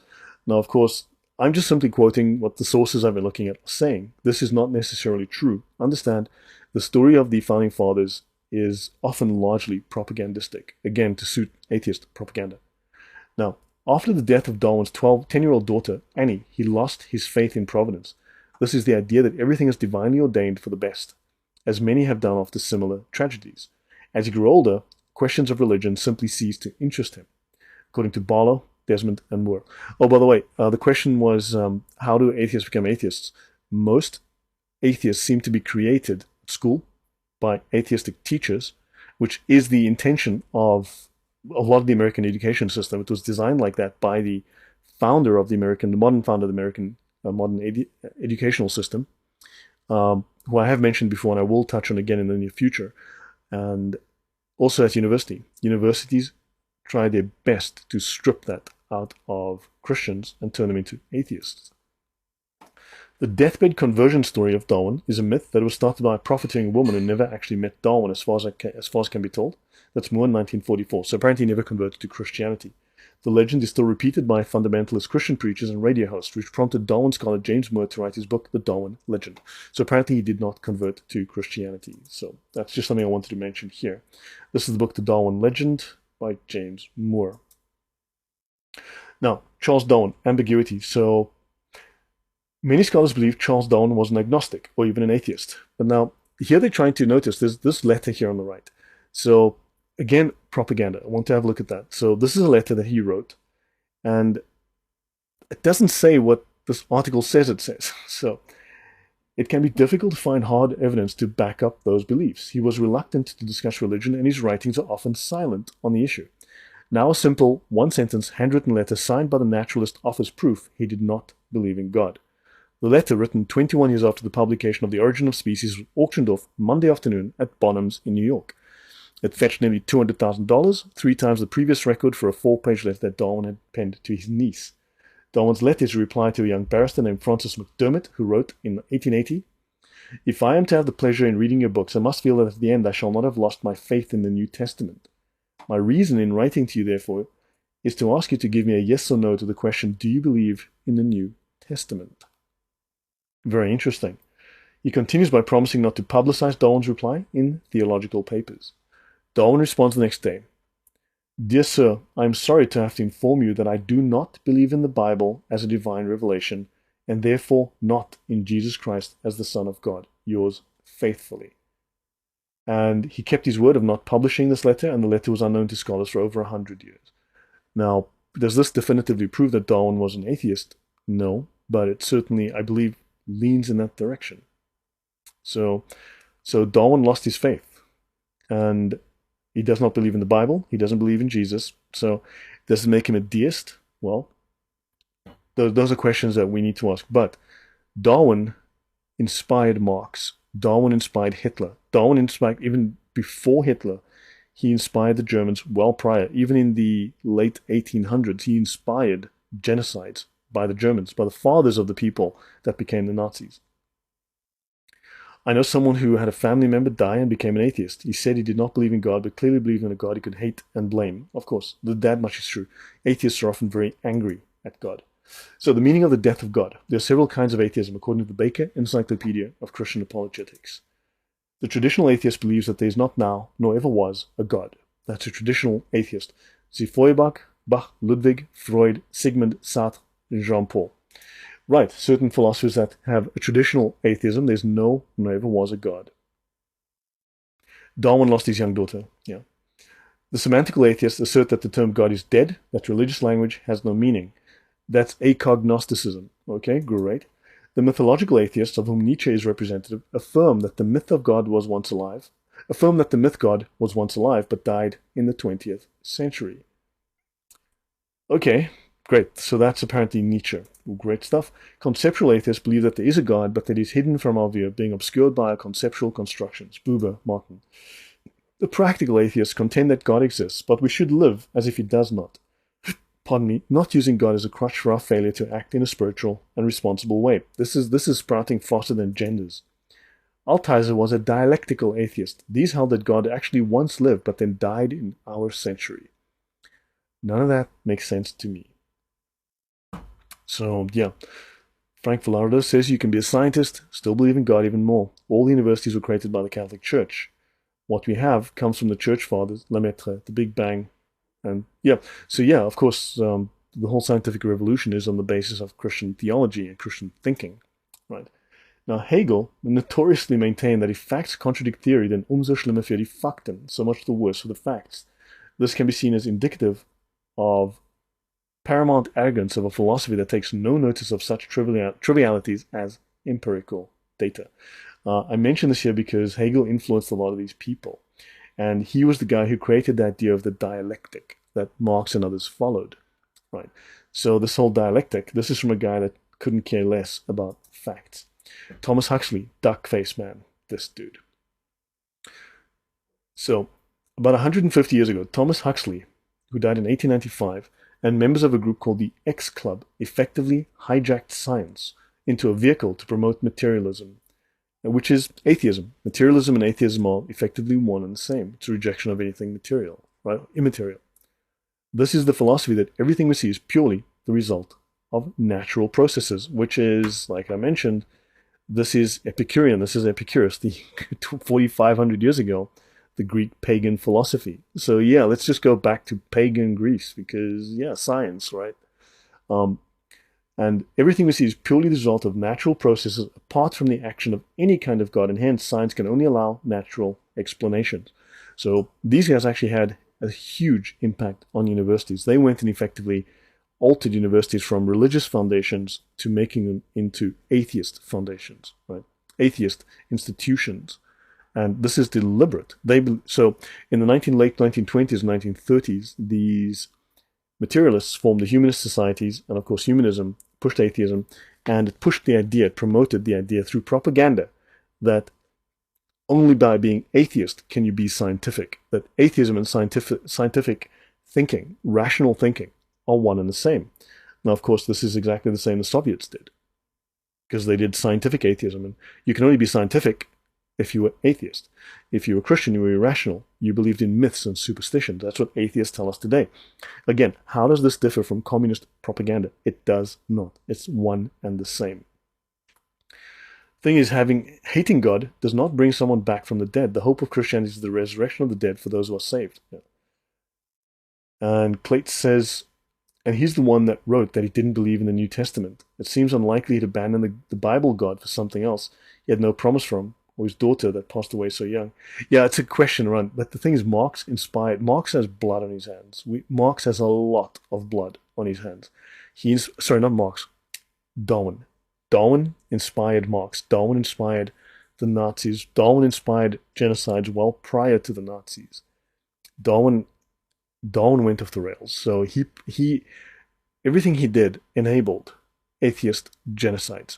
Now, of course, I'm just simply quoting what the sources I've been looking at are saying. This is not necessarily true. Understand, the story of the Founding Fathers is often largely propagandistic, again, to suit atheist propaganda. Now, after the death of Darwin's 10-year-old daughter, Annie, he lost his faith in providence. This is the idea that everything is divinely ordained for the best, as many have done after similar tragedies. As he grew older, questions of religion simply ceased to interest him. According to Barlow, Desmond, and Moore. Oh, by the way, the question was, how do atheists become atheists? Most atheists seem to be created at school by atheistic teachers, which is the intention of a lot of the American education system. It was designed like that by the founder of the modern founder of the American modern educational system, who I have mentioned before and I will touch on again in the near future. And also at universities try their best to strip that out of Christians and turn them into atheists. The deathbed conversion story of Darwin is a myth that was started by a profiteering woman who never actually met Darwin, as far as can be told. That's Moore in 1944. So apparently he never converted to Christianity. The legend is still repeated by fundamentalist Christian preachers and radio hosts, which prompted Darwin scholar James Moore to write his book, The Darwin Legend. So apparently he did not convert to Christianity. So that's just something I wanted to mention here. This is the book, The Darwin Legend, by James Moore. Now, Charles Darwin, ambiguity. So many scholars believe Charles Darwin was an agnostic or even an atheist. But now, here they're trying to notice there's this letter here on the right. So, again, propaganda. I want to have a look at that. So, this is a letter that he wrote. And it doesn't say what this article says it says. So, it can be difficult to find hard evidence to back up those beliefs. He was reluctant to discuss religion, and his writings are often silent on the issue. Now, a simple, one-sentence, handwritten letter signed by the naturalist offers proof he did not believe in God. The letter, written 21 years after the publication of The Origin of Species, was auctioned off Monday afternoon at Bonham's in New York. It fetched nearly $200,000, 3 times the previous record for a 4-page letter that Darwin had penned to his niece. Darwin's letter is a reply to a young barrister named Francis McDermott, who wrote in 1880, "If I am to have the pleasure in reading your books, I must feel that at the end I shall not have lost my faith in the New Testament. My reason in writing to you, therefore, is to ask you to give me a yes or no to the question, do you believe in the New Testament?" Very interesting. He continues by promising not to publicize Darwin's reply in theological papers. Darwin responds the next day, "Dear sir, I am sorry to have to inform you that I do not believe in the Bible as a divine revelation, and therefore not in Jesus Christ as the Son of God. Yours faithfully." And he kept his word of not publishing this letter, and the letter was unknown to scholars for over 100 years. Now, does this definitively prove that Darwin was an atheist? No, but it certainly, I believe, leans in that direction. So Darwin lost his faith. and he does not believe in the Bible. He doesn't believe in Jesus. So does it make him a deist? Well, those are questions that we need to ask. But Darwin inspired Marx. Darwin inspired Hitler. Darwin inspired, even before Hitler, he inspired the Germans well prior. Even in the late 1800s, he inspired genocides by the Germans, by the fathers of the people that became the Nazis. I know someone who had a family member die and became an atheist. He said he did not believe in God, but clearly believed in a God he could hate and blame. Of course, that much is true. Atheists are often very angry at God. So the meaning of the death of God. There are several kinds of atheism according to the Baker Encyclopedia of Christian Apologetics. The traditional atheist believes that there is not now, nor ever was, a God. That's a traditional atheist. See Feuerbach, Bach, Ludwig, Freud, Sigmund, Sartre, Jean Paul. Right, certain philosophers that have a traditional atheism, there's no, nor ever was a God. Darwin lost his young daughter. Yeah. The semantical atheists assert that the term God is dead, that religious language has no meaning. That's acognosticism. Okay, great. The mythological atheists, of whom Nietzsche is representative, affirm that the myth of God was once alive, but died in the 20th century. Okay, great. So that's apparently Nietzsche. Great stuff. Conceptual atheists believe that there is a God, but that is hidden from our view, being obscured by our conceptual constructions. Buber, Martin. The practical atheists contend that God exists, but we should live as if he does not. Pardon me, not using God as a crutch for our failure to act in a spiritual and responsible way. This is sprouting faster than genders. Althusser was a dialectical atheist. These held that God actually once lived, but then died in our century. None of that makes sense to me. So, yeah. Frank Villardo says you can be a scientist, still believe in God even more. All the universities were created by the Catholic Church. What we have comes from the Church Fathers, Lemaitre, the Big Bang. And yeah, so yeah, of course, the whole scientific revolution is on the basis of Christian theology and Christian thinking, right? Now, Hegel notoriously maintained that if facts contradict theory, then umso schlimmer für die Fakten, so much the worse for the facts. This can be seen as indicative of paramount arrogance of a philosophy that takes no notice of such trivialities as empirical data. I mention this here because Hegel influenced a lot of these people. And he was the guy who created the idea of the dialectic that Marx and others followed, right? So this whole dialectic, this is from a guy that couldn't care less about facts. Thomas Huxley, duck-faced man, this dude. So about 150 years ago, Thomas Huxley, who died in 1895, and members of a group called the X Club effectively hijacked science into a vehicle to promote materialism, which is atheism. Materialism and atheism are effectively one and the same. It's a rejection of anything material, right? Immaterial. This is the philosophy that everything we see is purely the result of natural processes, which is, like I mentioned, this is Epicurean. This is Epicurus, the 4,500 years ago, the Greek pagan philosophy. So yeah, let's just go back to pagan Greece because, yeah, science, right? And everything we see is purely the result of natural processes apart from the action of any kind of God, and hence science can only allow natural explanations. So these guys actually had a huge impact on universities. They went and effectively altered universities from religious foundations to making them into atheist foundations, right? Atheist institutions. And this is deliberate. So in the late 1920s and 1930s, these materialists formed the humanist societies, and of course humanism pushed atheism, and it pushed the idea, it promoted the idea through propaganda that only by being atheist can you be scientific, that atheism and scientific thinking, rational thinking, are one and the same. Now, of course, this is exactly the same the Soviets did, because they did scientific atheism, and you can only be scientific if you were atheist. If you were Christian, you were irrational. You believed in myths and superstitions. That's what atheists tell us today. Again, how does this differ from communist propaganda? It does not. It's one and the same. Thing is, hating God does not bring someone back from the dead. The hope of Christianity is the resurrection of the dead for those who are saved. Yeah. And Clate says, and he's the one that wrote that he didn't believe in the New Testament. It seems unlikely he'd abandon the Bible God for something else. He had no promise for him, or his daughter that passed away so young. Yeah, it's a question around, but the thing is, Marx Marx has blood on his hands. Marx has a lot of blood on his hands. Not Marx, Darwin. Darwin inspired Marx. Darwin inspired the Nazis. Darwin inspired genocides well prior to the Nazis. Darwin went off the rails. So everything he did enabled atheist genocides.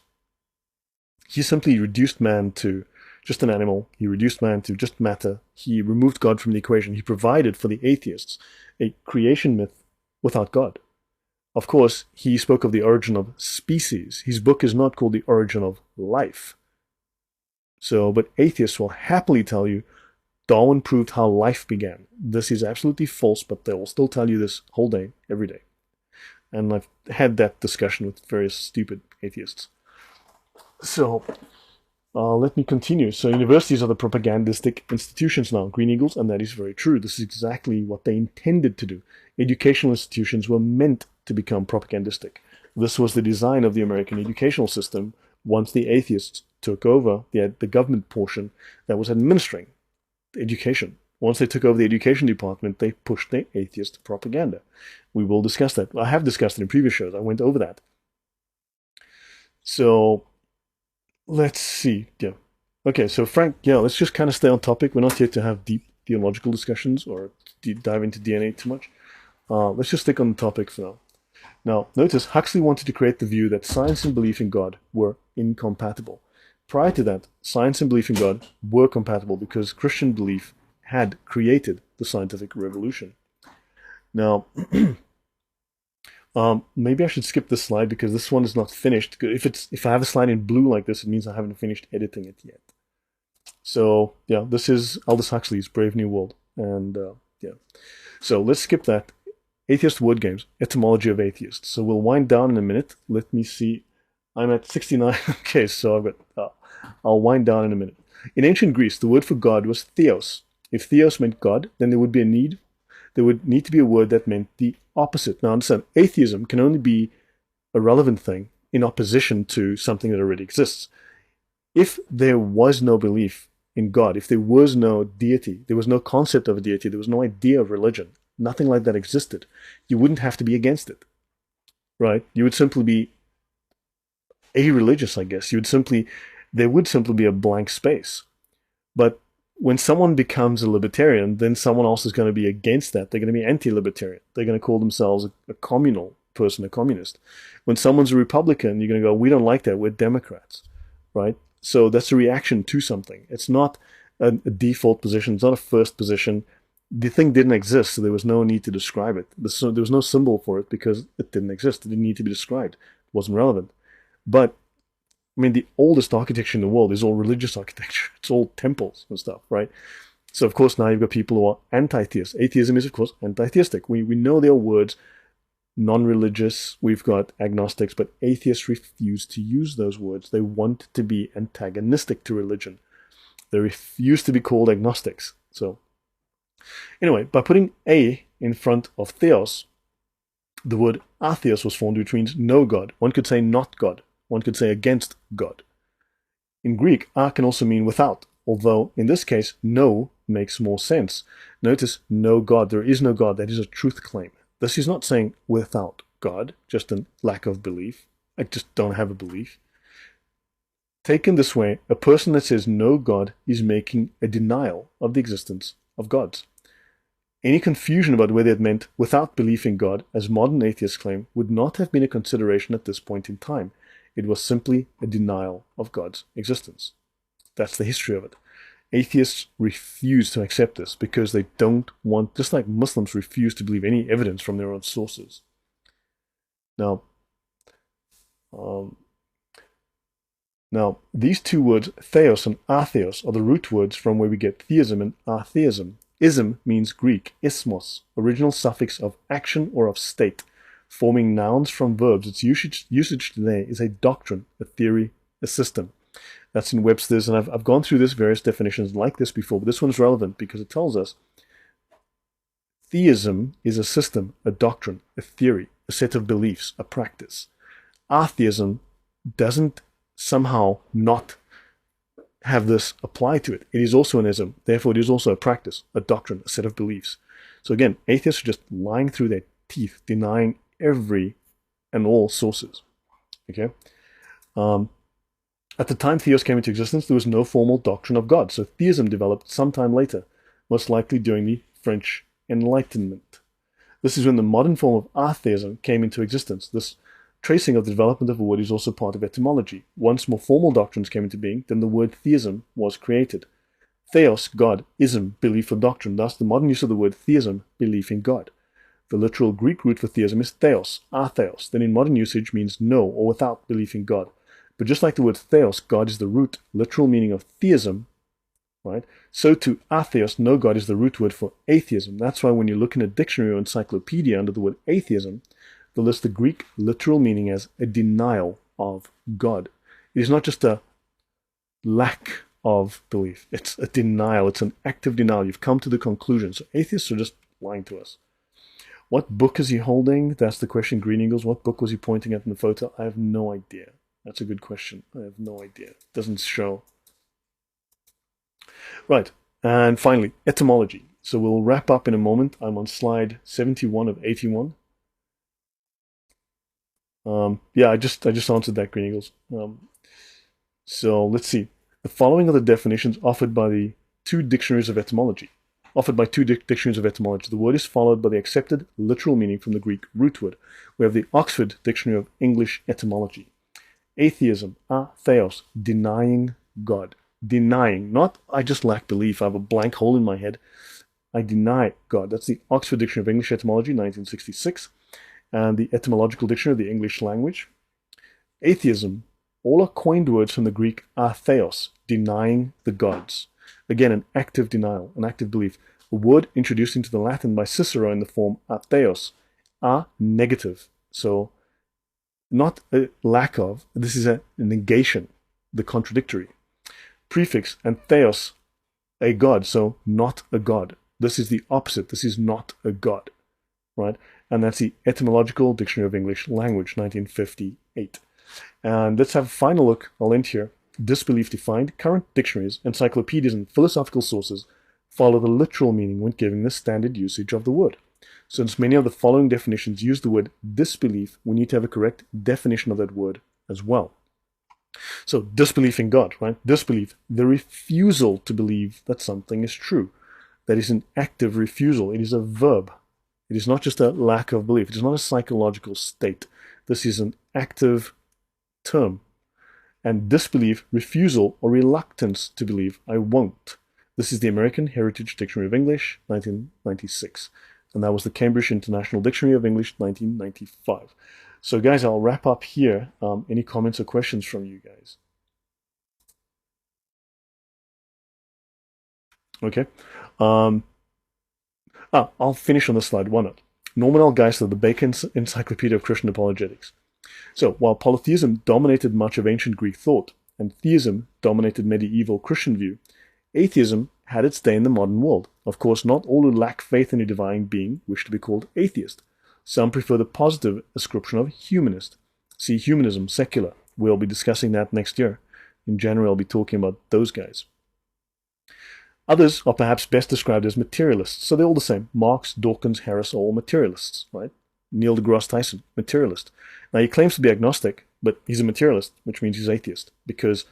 He simply reduced man to just an animal. He reduced man to just matter. He removed God from the equation. He provided for the atheists a creation myth without God. Of course, he spoke of the origin of species. His book is not called The Origin of Life. So, but atheists will happily tell you Darwin proved how life began. This is absolutely false, but they will still tell you this whole day, every day. And I've had that discussion with various stupid atheists. So, let me continue. So universities are the propagandistic institutions now, Green Eagles, and that is very true. This is exactly what they intended to do. Educational institutions were meant to become propagandistic. This was the design of the American educational system once the atheists took over the government portion that was administering education. Once they took over the education department, they pushed their atheist propaganda. We will discuss that. I have discussed it in previous shows. I went over that. So let's see. Yeah. Okay, so Frank, yeah, let's just kind of stay on topic. We're not here to have deep theological discussions or dive into DNA too much. Let's just stick on the topic for now. Now, notice Huxley wanted to create the view that science and belief in God were incompatible. Prior to that, science and belief in God were compatible because Christian belief had created the scientific revolution. Now, maybe I should skip this slide because this one is not finished. If I have a slide in blue like this, it means I haven't finished editing it yet. So yeah, this is Aldous Huxley's Brave New World, and yeah. So let's skip that. Atheist word games, etymology of atheist. So we'll wind down in a minute. Let me see. I'm at 69. Okay, so I've got. I'll wind down in a minute. In ancient Greece, the word for God was theos. If theos meant God, then there would need to be a word that meant the opposite. Now understand, atheism can only be a relevant thing in opposition to something that already exists. If there was no belief in God, if there was no deity, there was no concept of a deity, there was no idea of religion, nothing like that existed, you wouldn't have to be against it, right? You would simply be a-religious, I guess. There would simply be a blank space. But when someone becomes a libertarian, then someone else is going to be against that. They're going to be anti-libertarian. They're going to call themselves a communal person, a communist. When someone's a Republican, you're going to go, we don't like that, we're Democrats, right? So that's a reaction to something. It's not a default position. It's not a first position. The thing didn't exist, so there was no need to describe it. There was no symbol for it because it didn't exist. It didn't need to be described. It wasn't relevant. But I mean, the oldest architecture in the world is all religious architecture. It's all temples and stuff, right? So, of course, now you've got people who are anti-theist. Atheism is, of course, anti-theistic. We know their words, non-religious. We've got agnostics, but atheists refuse to use those words. They want to be antagonistic to religion. They refuse to be called agnostics. So, anyway, by putting a in front of theos, the word atheos was formed, which means no God. One could say not God. One could say against God. In Greek, a can also mean without, although in this case, no makes more sense. Notice, no God. There is no God. That is a truth claim. This is not saying without God, just a lack of belief. I just don't have a belief. Taken this way, a person that says no God is making a denial of the existence of gods. Any confusion about whether it meant without belief in God, as modern atheists claim, would not have been a consideration at this point in time. It was simply a denial of God's existence. That's the history of it. Atheists refuse to accept this because they don't want, just like Muslims refuse to believe any evidence from their own sources. Now, these two words, theos and atheos, are the root words from where we get theism and atheism. Ism means Greek, ismos, original suffix of action or of state, forming nouns from verbs. Its usage today is a doctrine, a theory, a system. That's in Webster's, and I've gone through this various definitions like this before, but this one's relevant because it tells us theism is a system, a doctrine, a theory, a set of beliefs, a practice. Atheism doesn't somehow not have this apply to it. It is also an ism, therefore it is also a practice, a doctrine, a set of beliefs. So again, atheists are just lying through their teeth, denying every and all sources. Okay? At the time theos came into existence, there was no formal doctrine of God, so theism developed sometime later, most likely during the French Enlightenment. This is when the modern form of atheism came into existence. This tracing of the development of a word is also part of etymology. Once more formal doctrines came into being, then the word theism was created. Theos, God, ism, belief or doctrine. Thus, the modern use of the word theism, belief in God. The literal Greek root for theism is theos, atheos, that in modern usage means no or without belief in God. But just like the word theos, God is the root, literal meaning of theism, right? So to atheos, no God is the root word for atheism. That's why when you look in a dictionary or encyclopedia under the word atheism, they'll list the Greek literal meaning as a denial of God. It is not just a lack of belief. It's a denial. It's an active denial. You've come to the conclusion. So atheists are just lying to us. What book is he holding? That's the question, Green Eagles. What book was he pointing at in the photo? I have no idea. That's a good question. I have no idea. It doesn't show. Right. And finally, etymology. So we'll wrap up in a moment. I'm on slide 71 of 81. Yeah, I just answered that, Green Eagles. So let's see. The following are the definitions offered by the two dictionaries of etymology. The word is followed by the accepted literal meaning from the Greek root word. We have the Oxford Dictionary of English Etymology. Atheism, atheos, denying God. Denying, not I just lack belief, I have a blank hole in my head. I deny God. That's the Oxford Dictionary of English Etymology, 1966, and the Etymological Dictionary of the English Language. Atheism, all are coined words from the Greek atheos, denying the gods. Again, an active denial, an active belief. A word introduced into the Latin by Cicero in the form atheos, a negative. So, not a lack of, this is a negation, the contradictory. Prefix, and theos, a god, so not a god. This is the opposite. This is not a god, right? And that's the Etymological Dictionary of English Language, 1958. And let's have a final look. I'll end here. Disbelief defined. Current dictionaries, encyclopedias, and philosophical sources follow the literal meaning when giving the standard usage of the word. Since many of the following definitions use the word disbelief, we need to have a correct definition of that word as well. So, disbelief in God, right? Disbelief, the refusal to believe that something is true. That is an active refusal. It is a verb. It is not just a lack of belief. It is not a psychological state. This is an active term. And disbelief, refusal or reluctance to believe, I won't. This is the American Heritage Dictionary of English, 1996. And that was the Cambridge International Dictionary of English, 1995. So guys, I'll wrap up here. Any comments or questions from you guys? Okay. I'll finish on this slide. Why not? Norman L. Geisler, the Bacon Encyclopedia of Christian Apologetics. So, while polytheism dominated much of ancient Greek thought, and theism dominated medieval Christian view, atheism had its day in the modern world. Of course, not all who lack faith in a divine being wish to be called atheist. Some prefer the positive ascription of humanist. See humanism, secular. We'll be discussing that next year. In January, I'll be talking about those guys. Others are perhaps best described as materialists. So they're all the same. Marx, Dawkins, Harris are all materialists, right? Neil deGrasse Tyson, materialist. Now, he claims to be agnostic, but he's a materialist, which means he's atheist. Because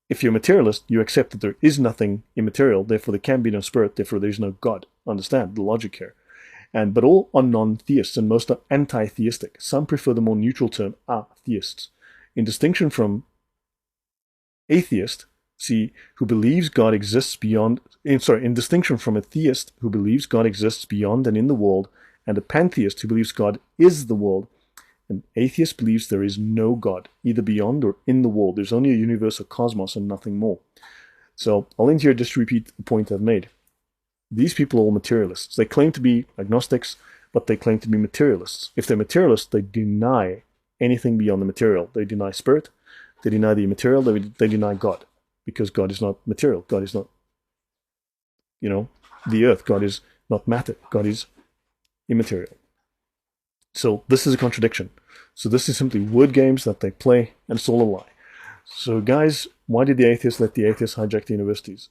if you're a materialist, you accept that there is nothing immaterial, therefore there can be no spirit, therefore there is no God. Understand the logic here. But all are non-theists, and most are anti-theistic. Some prefer the more neutral term atheists. In distinction from atheist, who believes God exists beyond, in distinction from a theist who believes God exists beyond and in the world, and a pantheist who believes God is the world, an atheist believes there is no God, either beyond or in the world. There's only a universe, a cosmos, and nothing more. So I'll end here just to repeat the point I've made. These people are all materialists. They claim to be agnostics, but they claim to be materialists. If they're materialists, they deny anything beyond the material. They deny spirit, they deny the immaterial, they deny God. Because God is not material. God is not, the earth. God is not matter. God is immaterial. So this is a contradiction. So this is simply word games that they play, and it's all a lie. So guys, why did the atheists let the atheists hijack the universities?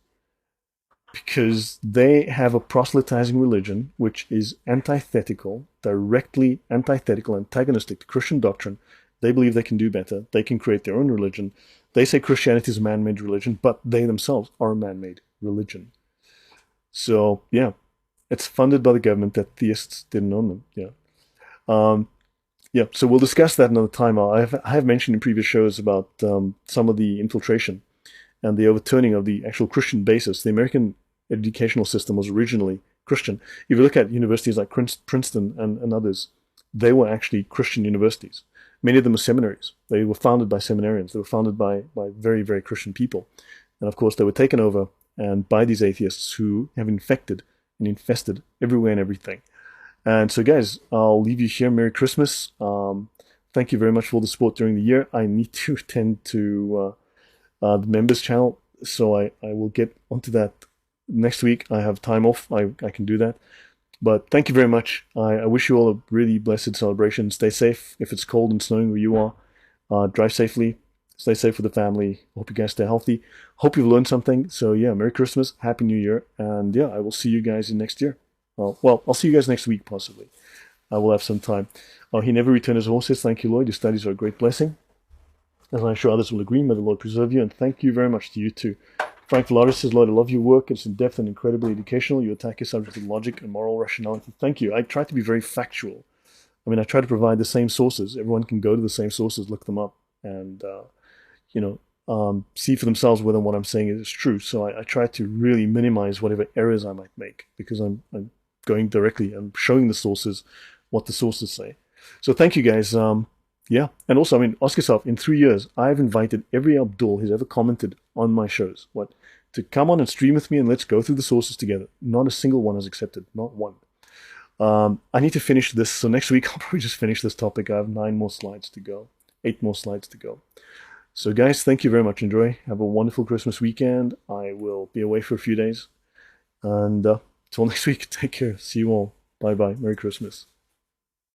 Because they have a proselytizing religion which is antithetical, directly antithetical, antagonistic to Christian doctrine. They believe they can do better. They can create their own religion. They say Christianity is a man-made religion, but they themselves are a man-made religion. So yeah, it's funded by the government that theists didn't own them. Yeah. Um, yeah, so we'll discuss that another time. I have mentioned in previous shows about some of the infiltration and the overturning of the actual Christian basis. The American educational system was originally Christian. If you look at universities like Princeton and others, they were actually Christian universities. Many of them were seminaries. They were founded by seminarians. They were founded by very, very Christian people. And of course, they were taken over and by these atheists who have infected and infested everywhere and everything. And so, guys, I'll leave you here. Merry Christmas. Thank you very much for all the support during the year. I need to attend to the members channel, so I will get onto that next week. I have time off. I can do that. But thank you very much. I wish you all a really blessed celebration. Stay safe if it's cold and snowing where you are. Drive safely. Stay safe with the family. Hope you guys stay healthy. Hope you've learned something. So yeah, Merry Christmas, Happy New Year, and yeah, I will see you guys in next year. Well, I'll see you guys next week, possibly. I will have some time. He never returned his horses. Thank you, Lloyd. Your studies are a great blessing. As I'm sure others will agree, may the Lord preserve you, and thank you very much to you too. Frank Villard says, Lloyd, I love your work. It's in-depth and incredibly educational. You attack your subject with logic and moral rationality. Thank you. I try to be very factual. I mean, I try to provide the same sources. Everyone can go to the same sources, look them up, and, see for themselves whether what I'm saying is true. So I try to really minimize whatever errors I might make, because I'm going directly and showing the sources what the sources say. So thank you, guys. Yeah, and also, I mean, ask yourself, in 3 years, I've invited every Abdul who's ever commented on my shows, to come on and stream with me, and let's go through the sources together. Not a single one has accepted, not one. I need to finish this, so next week I'll probably just finish this topic. I have 9 more slides to go, 8 more slides to go. So guys, thank you very much. Enjoy. Have a wonderful Christmas weekend. I will be away for a few days. And till next week, take care. See you all. Bye-bye. Merry Christmas.